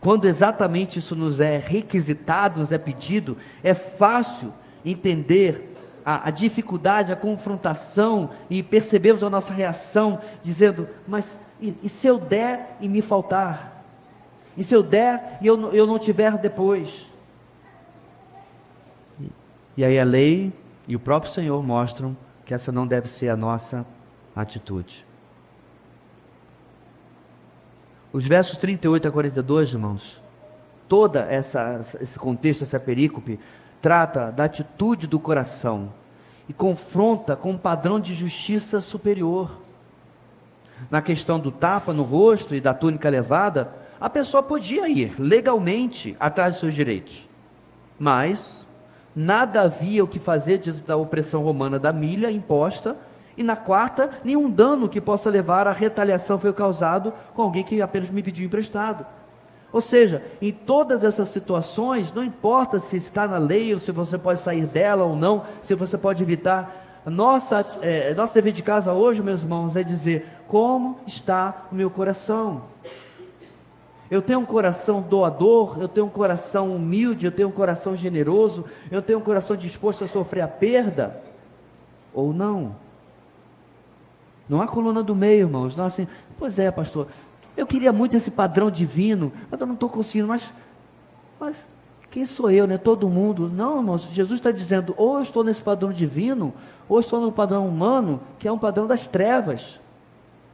Speaker 1: Quando exatamente isso nos é requisitado, nos é pedido, é fácil entender a dificuldade, a confrontação, e percebemos a nossa reação, dizendo: mas e se eu der e me faltar? E se eu der e eu não tiver depois? E aí a lei e o próprio Senhor mostram que essa não deve ser a nossa atitude. Os versos 38 a 42, irmãos, toda esse contexto, essa perícope, trata da atitude do coração e confronta com um padrão de justiça superior. Na questão do tapa no rosto e da túnica levada, a pessoa podia ir legalmente atrás dos seus direitos, mas nada havia o que fazer diante da opressão romana da milha imposta, e na quarta, nenhum dano que possa levar à retaliação foi causado com alguém que apenas me pediu emprestado. Ou seja, em todas essas situações, não importa se está na lei, ou se você pode sair dela ou não, se você pode evitar. Nosso dever de casa hoje, meus irmãos, é dizer: como está o meu coração? Eu tenho um coração doador, eu tenho um coração humilde, eu tenho um coração generoso, eu tenho um coração disposto a sofrer a perda, ou não? Não há coluna do meio, irmãos. Não, assim, pois é, pastor, eu queria muito esse padrão divino, mas eu não estou conseguindo, mas quem sou eu, né? Todo mundo. Não, irmãos, Jesus está dizendo, ou eu estou nesse padrão divino, ou eu estou no padrão humano, que é um padrão das trevas.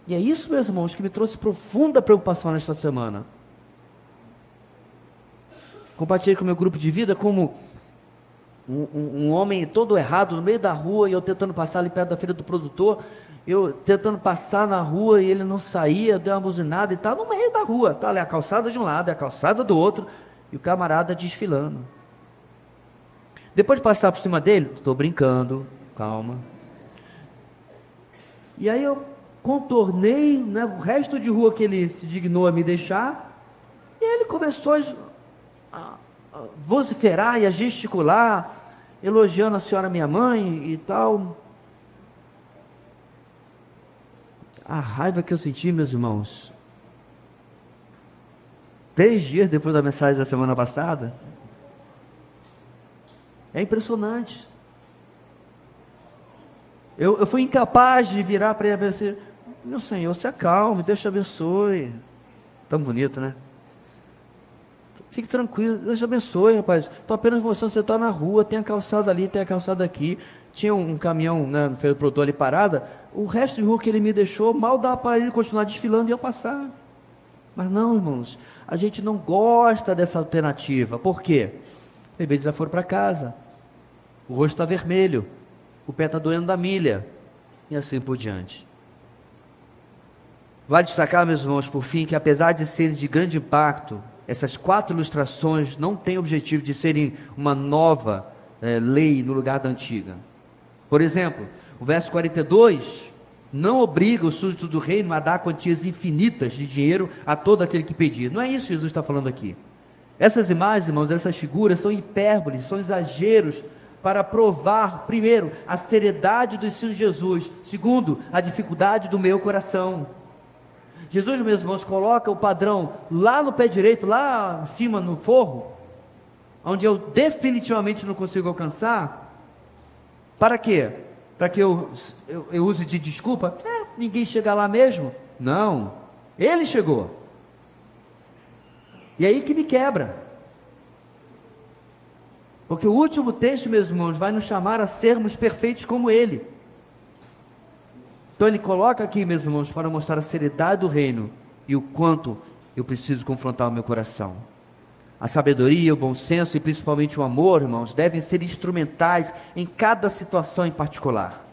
Speaker 1: E é isso, meus irmãos, que me trouxe profunda preocupação nesta semana. Compartilhei com o meu grupo de vida como um homem todo errado no meio da rua, e eu tentando passar ali perto da feira do produtor, eu tentando passar na rua e ele não saía, deu uma buzinada e estava no meio da rua, está ali a calçada de um lado, a calçada do outro, e o camarada desfilando. Depois de passar por cima dele, estou brincando, calma. E aí eu contornei, né, o resto de rua que ele se dignou a me deixar, e ele começou a vociferar e a gesticular, elogiando a senhora minha mãe e tal. A raiva que eu senti, meus irmãos, 3 dias depois da mensagem da semana passada, é impressionante. Eu fui incapaz de virar para ele e dizer: meu Senhor, se acalme, Deus te abençoe. Tão bonito, né? Fique tranquilo, Deus te abençoe, rapaz. Estou apenas mostrando, você está na rua, tem a calçada ali, tem a calçada aqui. Tinha um caminhão, né, no feira do produtor ali parada. O resto de rua que ele me deixou, mal dá para ele continuar desfilando e eu passar. Mas não, irmãos, a gente não gosta dessa alternativa. Por quê? Às vezes já foram para casa, o rosto está vermelho, o pé está doendo da milha, e assim por diante. Vale destacar, meus irmãos, por fim, que apesar de serem de grande impacto, essas 4 ilustrações não têm o objetivo de serem uma nova lei no lugar da antiga. Por exemplo, o verso 42 não obriga o súdito do reino a dar quantias infinitas de dinheiro a todo aquele que pedir. Não é isso que Jesus está falando aqui. Essas imagens, irmãos, essas figuras são hipérboles, são exageros para provar, primeiro, a seriedade do ensino de Jesus, segundo, a dificuldade do meu coração. Jesus, meus irmãos, coloca o padrão lá no pé direito, lá em cima no forro, onde eu definitivamente não consigo alcançar. Para quê? Para que eu use de desculpa? Ninguém chega lá mesmo. Não, ele chegou. E aí que me quebra. Porque o último texto, meus irmãos, vai nos chamar a sermos perfeitos como ele. Então ele coloca aqui, meus irmãos, para mostrar a seriedade do reino e o quanto eu preciso confrontar o meu coração. A sabedoria, o bom senso e principalmente o amor, irmãos, devem ser instrumentais em cada situação em particular.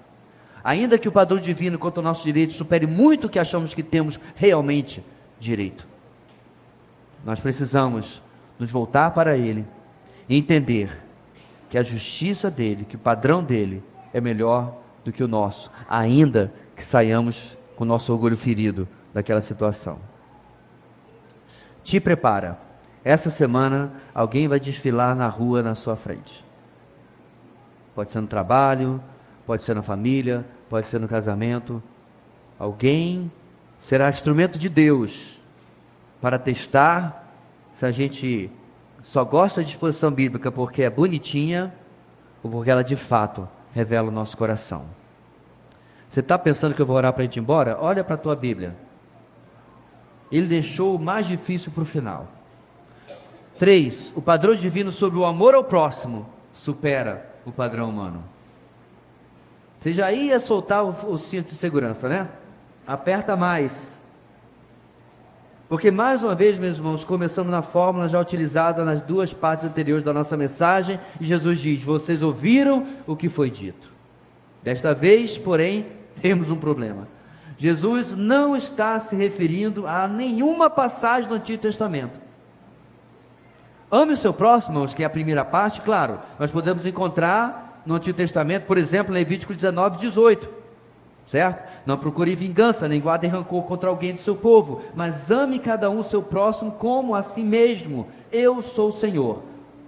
Speaker 1: Ainda que o padrão divino quanto ao nosso direito supere muito o que achamos que temos realmente direito. Nós precisamos nos voltar para ele e entender que a justiça dele, que o padrão dele é melhor do que o nosso, ainda que saiamos com o nosso orgulho ferido daquela situação. Te prepara. Essa semana alguém vai desfilar na rua na sua frente. Pode ser no trabalho, pode ser na família, pode ser no casamento. Alguém será instrumento de Deus para testar se a gente só gosta de exposição bíblica porque é bonitinha ou porque ela de fato revela o nosso coração. Você está pensando que eu vou orar para a gente ir embora? Olha para a tua Bíblia. Ele deixou o mais difícil para o final. 3. O padrão divino sobre o amor ao próximo supera o padrão humano? Você já ia soltar o cinto de segurança, né? Aperta mais. Porque mais uma vez, meus irmãos, começamos na fórmula já utilizada nas duas partes anteriores da nossa mensagem, e Jesus diz: vocês ouviram o que foi dito. Desta vez, porém, temos um problema. Jesus não está se referindo a nenhuma passagem do Antigo Testamento. Ame o seu próximo, irmãos, que é a primeira parte, claro, nós podemos encontrar no Antigo Testamento, por exemplo, Levítico 19, 18, certo? Não procure vingança, nem guarde rancor contra alguém do seu povo, mas ame cada um o seu próximo como a si mesmo. Eu sou o Senhor.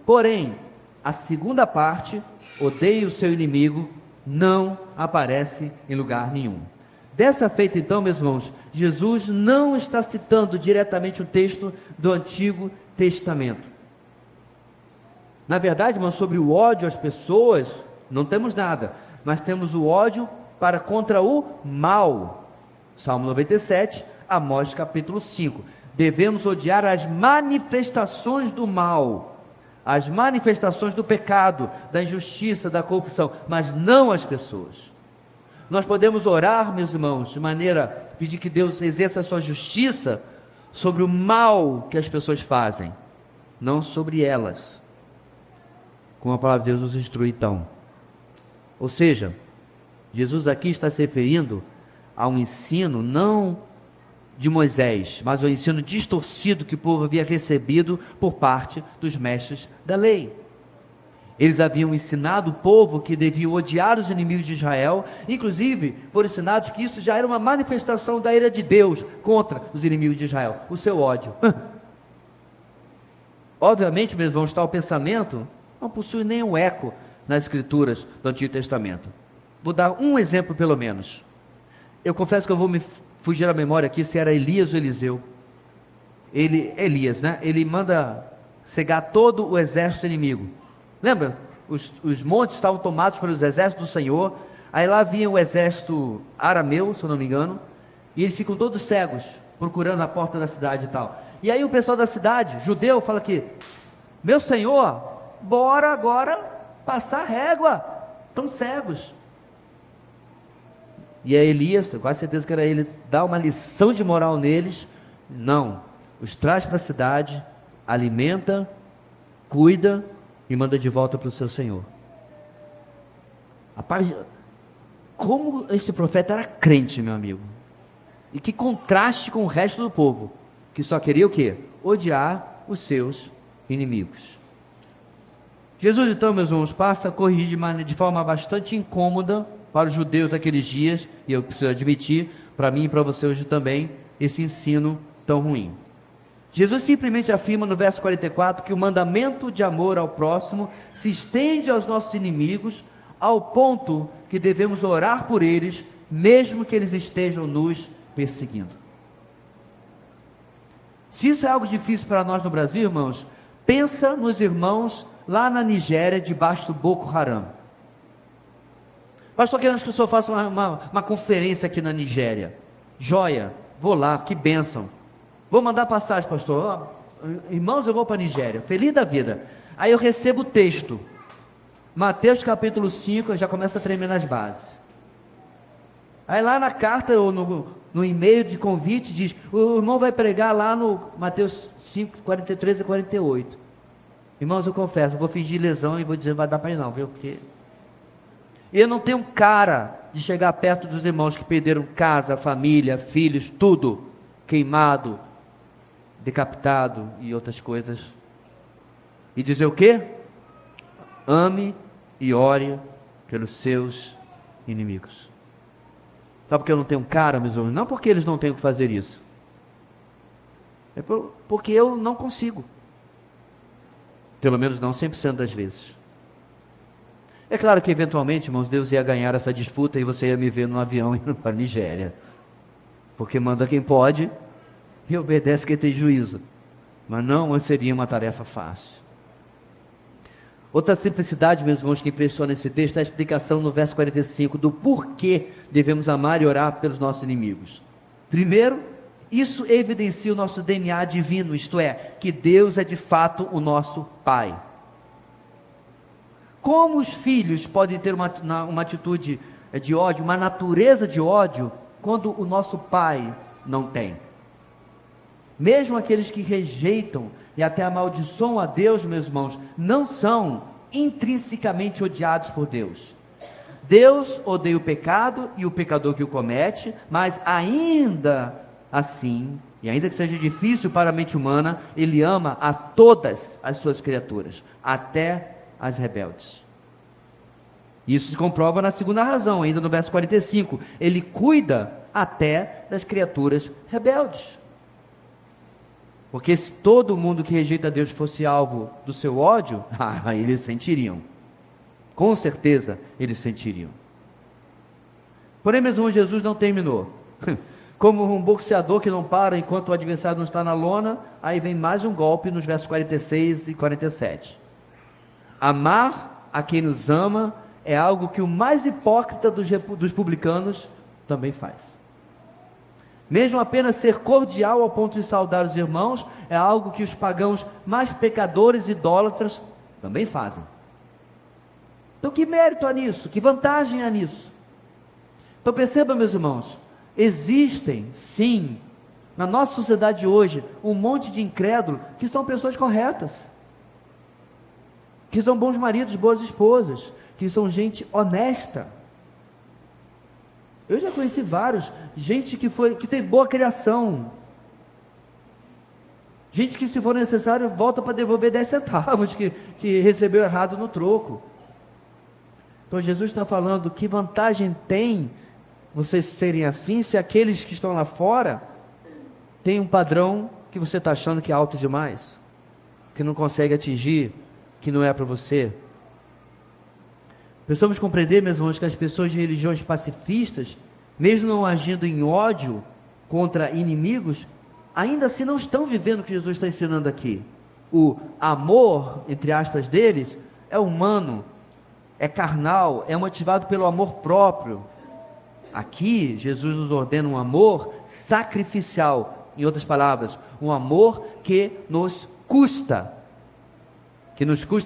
Speaker 1: Porém, a segunda parte, odeie o seu inimigo, não aparece em lugar nenhum. Dessa feita, então, meus irmãos, Jesus não está citando diretamente o texto do Antigo Testamento. Na verdade, irmãos, sobre o ódio às pessoas, não temos nada, mas temos o ódio para contra o mal. Salmo 97, Amós capítulo 5. Devemos odiar as manifestações do mal, as manifestações do pecado, da injustiça, da corrupção, mas não as pessoas. Nós podemos orar, meus irmãos, de maneira, pedir que Deus exerça a sua justiça sobre o mal que as pessoas fazem, não sobre elas, como a palavra de Deus nos instrui então. Ou seja, Jesus aqui está se referindo a um ensino não de Moisés, mas ao ensino distorcido que o povo havia recebido por parte dos mestres da lei. Eles haviam ensinado o povo que deviam odiar os inimigos de Israel, inclusive foram ensinados que isso já era uma manifestação da ira de Deus contra os inimigos de Israel, o seu ódio. Obviamente, meus irmãos, tal pensamento não possui nenhum eco nas escrituras do Antigo Testamento. Vou dar um exemplo pelo menos. Eu confesso que eu vou me fugir à memória aqui se era Elias ou Eliseu. Elias, né? Ele manda cegar todo o exército inimigo. Lembra? Os montes estavam tomados pelos exércitos do Senhor. Aí lá vinha o exército arameu, se eu não me engano, e eles ficam todos cegos, procurando a porta da cidade e tal. E aí o pessoal da cidade, judeu, fala que: meu Senhor, bora agora passar régua, estão cegos. E aí Elias, tenho quase certeza que era ele, dá uma lição de moral neles. Não, os traz para a cidade, alimenta, cuida e manda de volta para o seu Senhor. Rapaz, como este profeta era crente, meu amigo, e que contraste com o resto do povo, que só queria o quê? Odiar os seus inimigos. Jesus então, meus irmãos, passa a corrigir de forma bastante incômoda para os judeus daqueles dias, e eu preciso admitir, para mim e para você hoje também, esse ensino tão ruim. Jesus simplesmente afirma no verso 44 que o mandamento de amor ao próximo se estende aos nossos inimigos, ao ponto que devemos orar por eles, mesmo que eles estejam nos perseguindo. Se isso é algo difícil para nós no Brasil, irmãos, pensa nos irmãos lá na Nigéria, debaixo do Boko Haram. Pastor, queremos que o senhor faça uma conferência aqui na Nigéria. Joia, vou lá, que bênção. Vou mandar passagem, pastor. Irmãos, eu vou para a Nigéria, feliz da vida. Aí eu recebo o texto, Mateus capítulo 5, eu já começo a tremer nas bases. Aí lá na carta, ou no e-mail de convite, diz: o irmão vai pregar lá no Mateus 5, 43 e 48. Irmãos, eu confesso, eu vou fingir lesão e vou dizer: não vai dar para ir não, viu? Porque eu não tenho cara de chegar perto dos irmãos que perderam casa, família, filhos, tudo queimado, decapitado e outras coisas, e dizer o quê? Ame e ore pelos seus inimigos. Sabe por que eu não tenho cara, meus irmãos? Não porque eles não tenham que fazer isso, é porque eu não consigo, pelo menos não 100% das vezes. É claro que eventualmente, irmãos, Deus ia ganhar essa disputa e você ia me ver num avião indo para a Nigéria, porque manda quem pode e obedece quem tem juízo, mas não seria uma tarefa fácil. Outra simplicidade, meus irmãos, que impressiona esse texto é a explicação no verso 45 do porquê devemos amar e orar pelos nossos inimigos. Primeiro, isso evidencia o nosso DNA divino, isto é, que Deus é de fato o nosso Pai. Como os filhos podem ter uma atitude de ódio, uma natureza de ódio, quando o nosso pai não tem? Mesmo aqueles que rejeitam e até amaldiçoam a Deus, meus irmãos, não são intrinsecamente odiados por Deus. Deus odeia o pecado e o pecador que o comete, mas ainda assim, e ainda que seja difícil para a mente humana, Ele ama a todas as suas criaturas, até as rebeldes. Isso se comprova na segunda razão, ainda no verso 45, Ele cuida até das criaturas rebeldes. Porque se todo mundo que rejeita Deus fosse alvo do seu ódio, eles sentiriam. Com certeza eles sentiriam. Porém, meu irmão, Jesus não terminou. Como um boxeador que não para enquanto o adversário não está na lona, aí vem mais um golpe nos versos 46 e 47. Amar a quem nos ama é algo que o mais hipócrita dos publicanos também faz. Mesmo apenas ser cordial ao ponto de saudar os irmãos é algo que os pagãos mais pecadores e idólatras também fazem. Então, que mérito há nisso? Que vantagem há nisso? Então, perceba, meus irmãos, existem, sim, na nossa sociedade hoje, um monte de incrédulos que são pessoas corretas, que são bons maridos, boas esposas, que são gente honesta. Eu já conheci vários, gente que teve boa criação, gente que, se for necessário, volta para devolver 10 centavos que recebeu errado no troco. Então Jesus está falando, que vantagem tem vocês serem assim, se aqueles que estão lá fora têm um padrão que você está achando que é alto demais, que não consegue atingir, que não é para você. Precisamos compreender, meus irmãos, que as pessoas de religiões pacifistas, mesmo não agindo em ódio contra inimigos, ainda assim não estão vivendo o que Jesus está ensinando aqui. O amor, entre aspas, deles é humano, é carnal, é motivado pelo amor próprio. Aqui, Jesus nos ordena um amor sacrificial, em outras palavras, um amor que nos custa,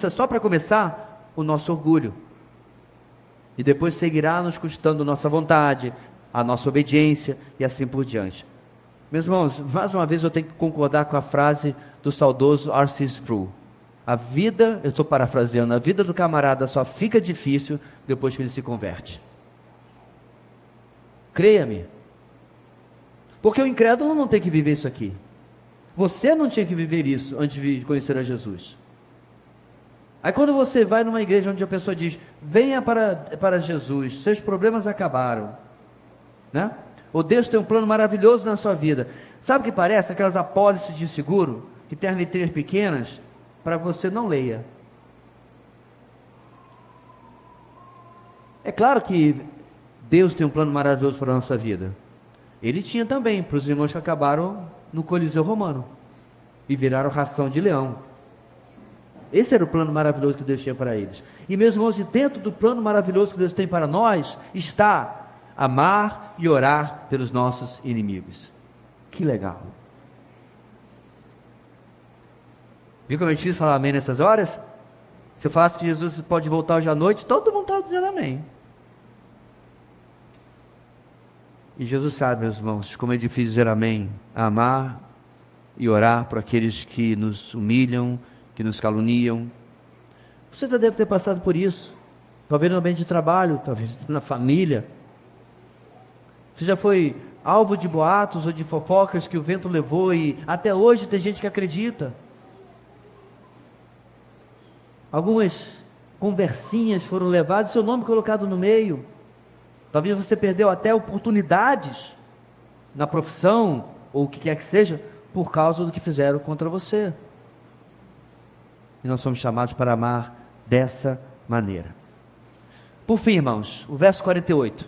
Speaker 1: só para começar, o nosso orgulho, e depois seguirá nos custando nossa vontade, a nossa obediência, e assim por diante. Meus irmãos, mais uma vez eu tenho que concordar com a frase do saudoso R.C. Sproul. A vida, eu estou parafraseando, a vida do camarada só fica difícil depois que ele se converte. Creia-me, porque o incrédulo não tem que viver isso aqui. Você não tinha que viver isso antes de conhecer a Jesus. Aí quando você vai numa igreja onde a pessoa diz, venha para Jesus, seus problemas acabaram, né? Ou Deus tem um plano maravilhoso na sua vida. Sabe o que parece? Aquelas apólices de seguro, que tem as letrinhas pequenas, para você não leia. É claro que Deus tem um plano maravilhoso para a nossa vida. Ele tinha também para os irmãos que acabaram no Coliseu Romano e viraram ração de leão. Esse era o plano maravilhoso que Deus tinha para eles. E meus irmãos, dentro do plano maravilhoso que Deus tem para nós, está amar e orar pelos nossos inimigos. Que legal! Viu como é difícil falar amém nessas horas? Se eu falasse que Jesus pode voltar hoje à noite, todo mundo está dizendo amém. E Jesus sabe, meus irmãos, como é difícil dizer amém, amar e orar por aqueles que nos humilham, que nos caluniam. Você já deve ter passado por isso, talvez no ambiente de trabalho, talvez na família. Você já foi alvo de boatos ou de fofocas que o vento levou e até hoje tem gente que acredita. Algumas conversinhas foram levadas, seu nome colocado no meio. Talvez você perdeu até oportunidades na profissão, ou o que quer que seja, por causa do que fizeram contra você. E nós somos chamados para amar dessa maneira. Por fim, irmãos, o verso 48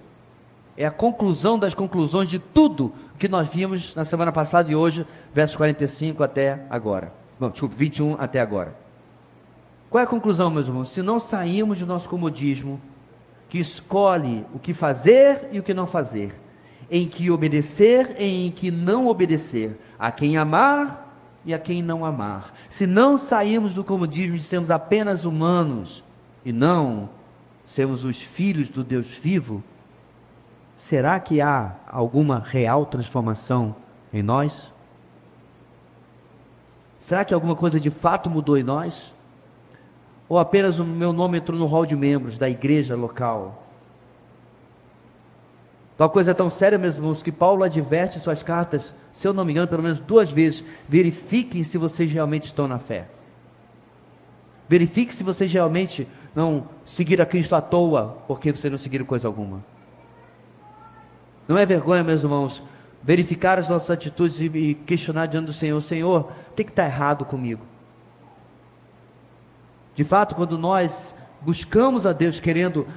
Speaker 1: é a conclusão das conclusões de tudo que nós vimos na semana passada e hoje, verso 45 até agora. Bom, desculpe, 21 até agora. Qual é a conclusão, meus irmãos? Se não sairmos do nosso comodismo, que escolhe o que fazer e o que não fazer, em que obedecer e em que não obedecer, a quem amar e a quem não amar. Se não sairmos do comodismo de sermos apenas humanos, e não sermos os filhos do Deus vivo, será que há alguma real transformação em nós? Será que alguma coisa de fato mudou em nós? Ou apenas o meu nome entrou no hall de membros da igreja local? Tal coisa é tão séria, meus irmãos, que Paulo adverte em suas cartas, se eu não me engano, pelo menos 2 vezes: verifiquem se vocês realmente estão na fé. Verifique se vocês realmente não seguiram a Cristo à toa, porque vocês não seguiram coisa alguma. Não é vergonha, meus irmãos, verificar as nossas atitudes e questionar diante do Senhor: Senhor, tem que estar errado comigo. De fato, quando nós buscamos a Deus querendo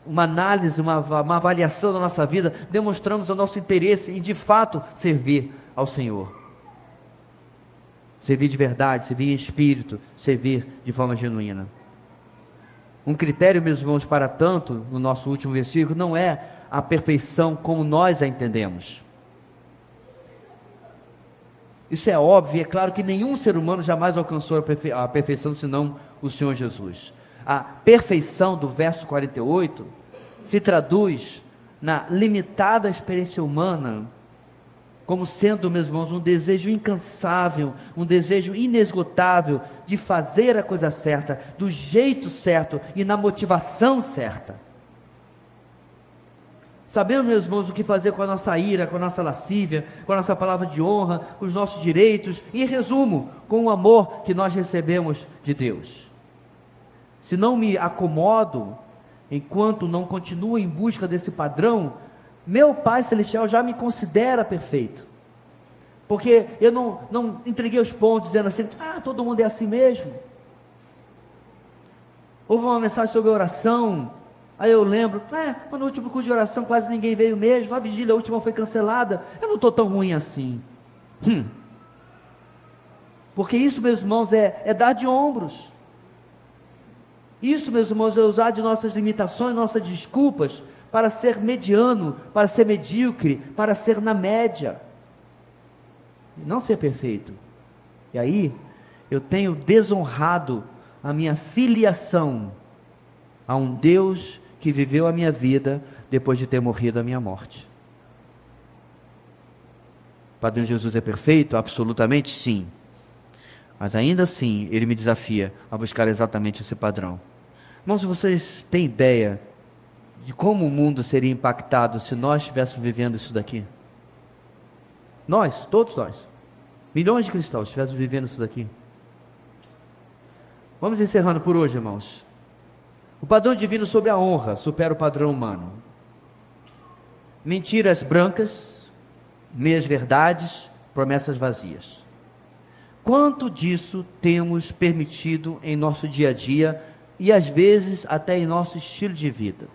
Speaker 1: uma análise, uma avaliação da nossa vida, demonstramos o nosso interesse em de fato servir ao Senhor, servir de verdade, servir em espírito, servir de forma genuína. Um critério, meus irmãos, para tanto, no nosso último versículo, não é a perfeição como nós a entendemos. Isso é óbvio, é claro que nenhum ser humano jamais alcançou a perfeição senão o Senhor Jesus. A perfeição do verso 48 se traduz na limitada experiência humana como sendo, meus irmãos, um desejo incansável, um desejo inesgotável de fazer a coisa certa, do jeito certo e na motivação certa. Sabemos, meus irmãos, o que fazer com a nossa ira, com a nossa lascívia, com a nossa palavra de honra, com os nossos direitos, e em resumo, com o amor que nós recebemos de Deus. Se não me acomodo, enquanto não continuo em busca desse padrão, meu Pai Celestial já me considera perfeito, porque eu não entreguei os pontos dizendo assim: todo mundo é assim mesmo. Houve uma mensagem sobre oração, aí eu lembro, mas no último curso de oração quase ninguém veio mesmo, a vigília última foi cancelada, eu não estou tão ruim assim. Porque isso, meus irmãos, é dar de ombros. Isso, meus irmãos, é usar de nossas limitações, nossas desculpas, para ser mediano, para ser medíocre, para ser na média, não ser perfeito. E aí, eu tenho desonrado a minha filiação a um Deus que viveu a minha vida depois de ter morrido a minha morte. O Padre Jesus é perfeito? Absolutamente sim. Mas ainda assim, Ele me desafia a buscar exatamente esse padrão. Irmãos, vocês têm ideia de como o mundo seria impactado se nós estivéssemos vivendo isso daqui? Nós, todos nós, milhões de cristãos estivéssemos vivendo isso daqui. Vamos encerrando por hoje, irmãos. O padrão divino sobre a honra supera o padrão humano. Mentiras brancas, meias verdades, promessas vazias. Quanto disso temos permitido em nosso dia a dia e às vezes até em nosso estilo de vida?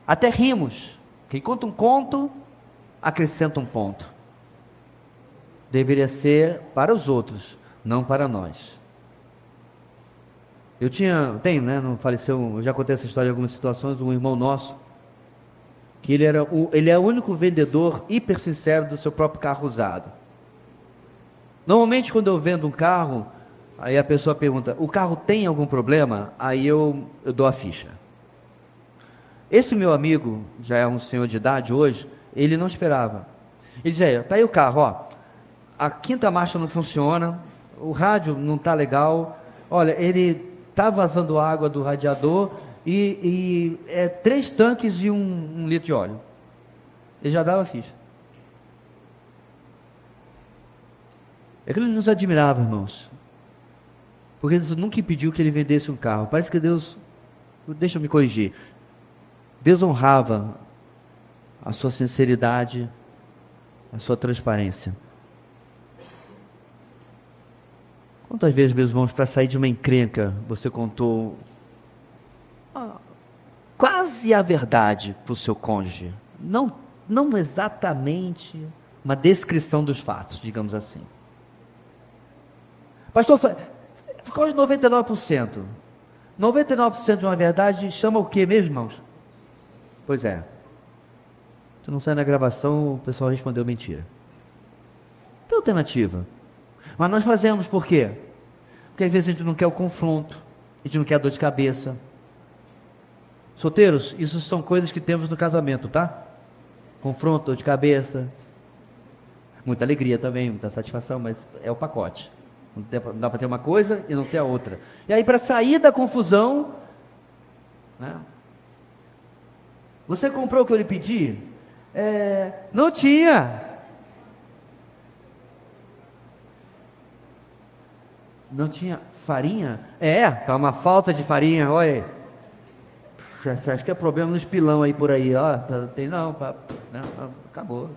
Speaker 1: Até rimos. Quem conta um conto, acrescenta um ponto. Deveria ser para os outros, não para nós. Tenho, não faleceu, eu já contei essa história em algumas situações, um irmão nosso, que ele é o único vendedor hiper sincero do seu próprio carro usado. Normalmente quando eu vendo um carro, aí a pessoa pergunta: o carro tem algum problema? Aí eu dou a ficha. Esse meu amigo, já é um senhor de idade hoje, ele não esperava. Ele dizia: tá aí o carro, a quinta marcha não funciona, o rádio não está legal, olha, ele está vazando água do radiador e 3 tanques e um litro de óleo. Ele já dava a ficha. É que ele nos admirava, irmãos, porque Deus nunca impediu que ele vendesse um carro. Parece que Deus, deixa eu me corrigir, Deus honrava a sua sinceridade, a sua transparência. Quantas vezes, meus irmãos, para sair de uma encrenca, você contou quase a verdade para o seu cônjuge? Não exatamente uma descrição dos fatos, digamos assim. Pastor, ficou de 99%. 99% de uma verdade chama o quê mesmo, irmãos? Pois é. Se não sai na gravação, o pessoal respondeu mentira. Tem alternativa. Mas nós fazemos por quê? Porque às vezes a gente não quer o confronto, A gente não quer dor de cabeça. Solteiros, isso são coisas que temos no casamento, tá? Confronto, dor de cabeça, muita alegria também, muita satisfação, mas é o pacote. Não dá para ter uma coisa e não ter a outra. E aí, para sair da confusão, né? Você comprou o que eu lhe pedi? Não tinha. Não tinha farinha? Tá uma falta de farinha, olha aí. Você acha que é problema nos pilão aí por aí, ó? Tem não, acabou.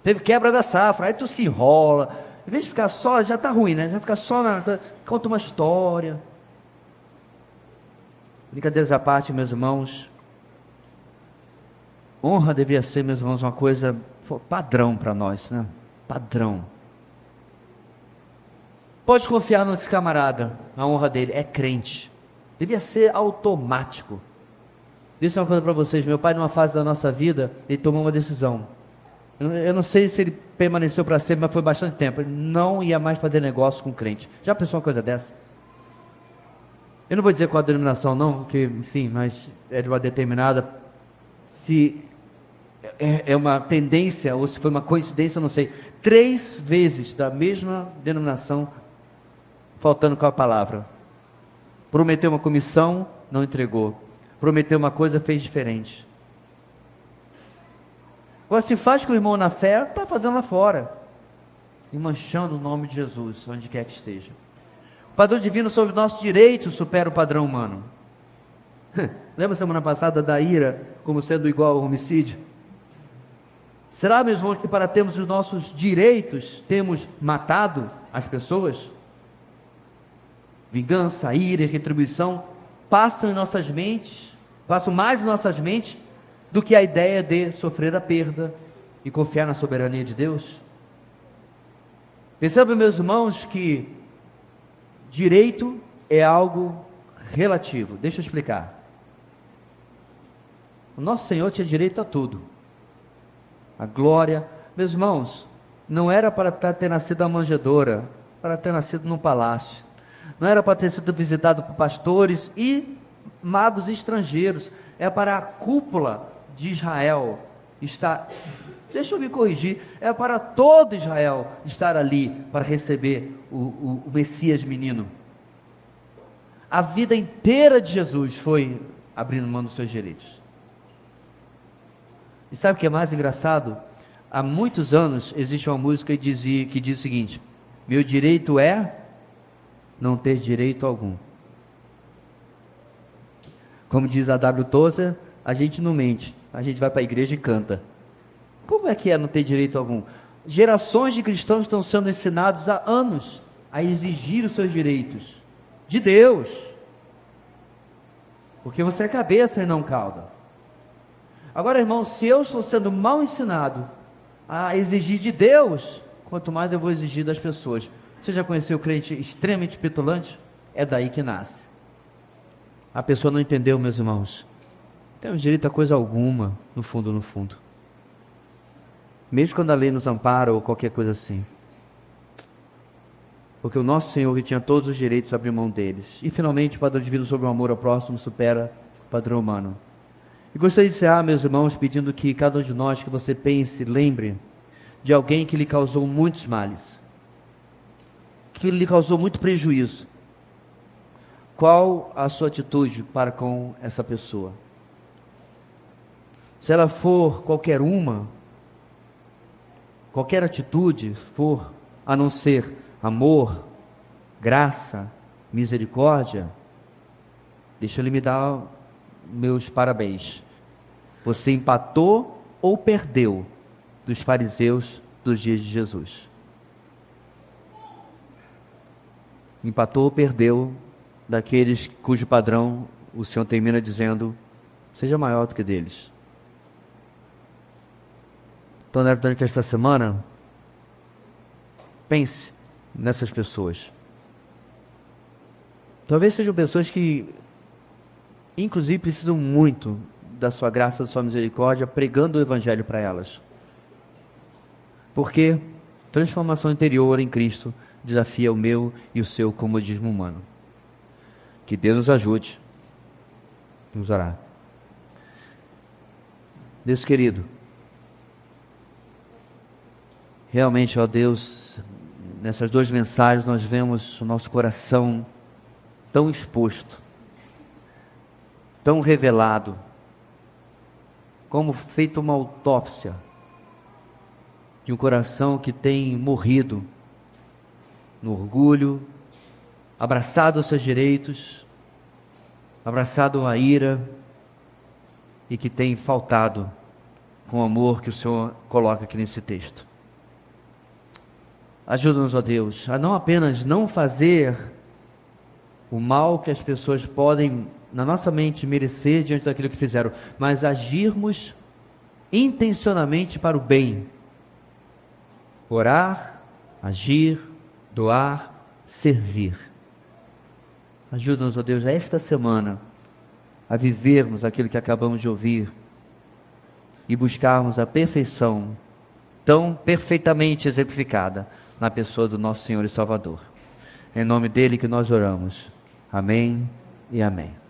Speaker 1: Teve quebra da safra, aí tu se enrola. Em vez de ficar só, já tá ruim, né? Já ficar só conta uma história. Brincadeiras à parte, meus irmãos. Honra devia ser, meus irmãos, uma coisa padrão para nós, né? Padrão. Pode confiar nesse camarada, a honra dele é crente. Devia ser automático. Deixa uma coisa para vocês, meu pai numa fase da nossa vida, ele tomou uma decisão. Eu não sei se ele permaneceu para sempre, mas foi bastante tempo. Ele não ia mais fazer negócio com crente. Já pensou uma coisa dessa? Eu não vou dizer qual a denominação não, porque, enfim, mas é de uma determinada. Se é uma tendência, ou se foi uma coincidência, eu não sei. 3 vezes da mesma denominação, faltando com a palavra. Prometeu uma comissão, não entregou. Prometeu uma coisa, fez diferente. Agora, se faz com o irmão na fé, está fazendo lá fora. E manchando o nome de Jesus, onde quer que esteja. O padrão divino sobre os nossos direitos supera o padrão humano. Lembra semana passada da ira como sendo igual ao homicídio? Será, meus irmãos, que para termos os nossos direitos, temos matado as pessoas? Vingança, ira e retribuição passam mais em nossas mentes do que a ideia de sofrer a perda e confiar na soberania de Deus. Percebam, meus irmãos, que direito é algo relativo. Deixa eu explicar. O nosso Senhor tinha direito a tudo. A glória. Meus irmãos, não era para ter nascido na manjedoura, para ter nascido num palácio. Não era para ter sido visitado por pastores e magos estrangeiros. É para a cúpula de Israel estar. Deixa eu me corrigir. É para todo Israel estar ali para receber o Messias menino. A vida inteira de Jesus foi abrindo mão dos seus direitos. E sabe o que é mais engraçado? Há muitos anos existe uma música que diz o seguinte: meu direito é não ter direito algum. Como diz a W. Tozer, a gente não mente, a gente vai para a igreja e canta. Como é que é não ter direito algum? Gerações de cristãos estão sendo ensinados há anos a exigir os seus direitos de Deus, porque você é cabeça e não cauda. Agora, irmão, se eu estou sendo mal ensinado a exigir de Deus, quanto mais eu vou exigir das pessoas. Você já conheceu o crente extremamente petulante? É daí que nasce. A pessoa não entendeu, meus irmãos. Temos direito a coisa alguma, no fundo, no fundo. Mesmo quando a lei nos ampara ou qualquer coisa assim. Porque o nosso Senhor, que tinha todos os direitos, abriu mão deles. E finalmente o padrão divino sobre o amor ao próximo supera o padrão humano. E gostaria de encerrar, meus irmãos, pedindo que cada um de nós, que você pense, lembre de alguém que lhe causou muitos males, que lhe causou muito prejuízo. Qual a sua atitude para com essa pessoa? Se ela for qualquer atitude for, a não ser amor, graça, misericórdia, deixa eu lhe dar meus parabéns. Você empatou ou perdeu dos fariseus dos dias de Jesus? Empatou ou perdeu daqueles cujo padrão o Senhor termina dizendo: seja maior do que deles. Então, durante esta semana, pense nessas pessoas. Talvez sejam pessoas que inclusive precisam muito da sua graça, da sua misericórdia, pregando o evangelho para elas. Porque transformação interior em Cristo desafia o meu e o seu comodismo humano. Que Deus nos ajude. Vamos orar. Deus querido, realmente, ó Deus, nessas duas mensagens nós vemos o nosso coração tão exposto, tão revelado, como feito uma autópsia de um coração que tem morrido no orgulho, abraçado aos seus direitos, abraçado à ira, e que tem faltado com o amor que o Senhor coloca aqui nesse texto. Ajuda-nos, ó Deus, a não apenas não fazer o mal que as pessoas podem, na nossa mente, merecer diante daquilo que fizeram, mas agirmos intencionalmente para o bem. Orar, agir, doar, servir. Ajuda-nos, ó Deus, esta semana a vivermos aquilo que acabamos de ouvir e buscarmos a perfeição tão perfeitamente exemplificada na pessoa do nosso Senhor e Salvador. Em nome dele que nós oramos. Amém e amém.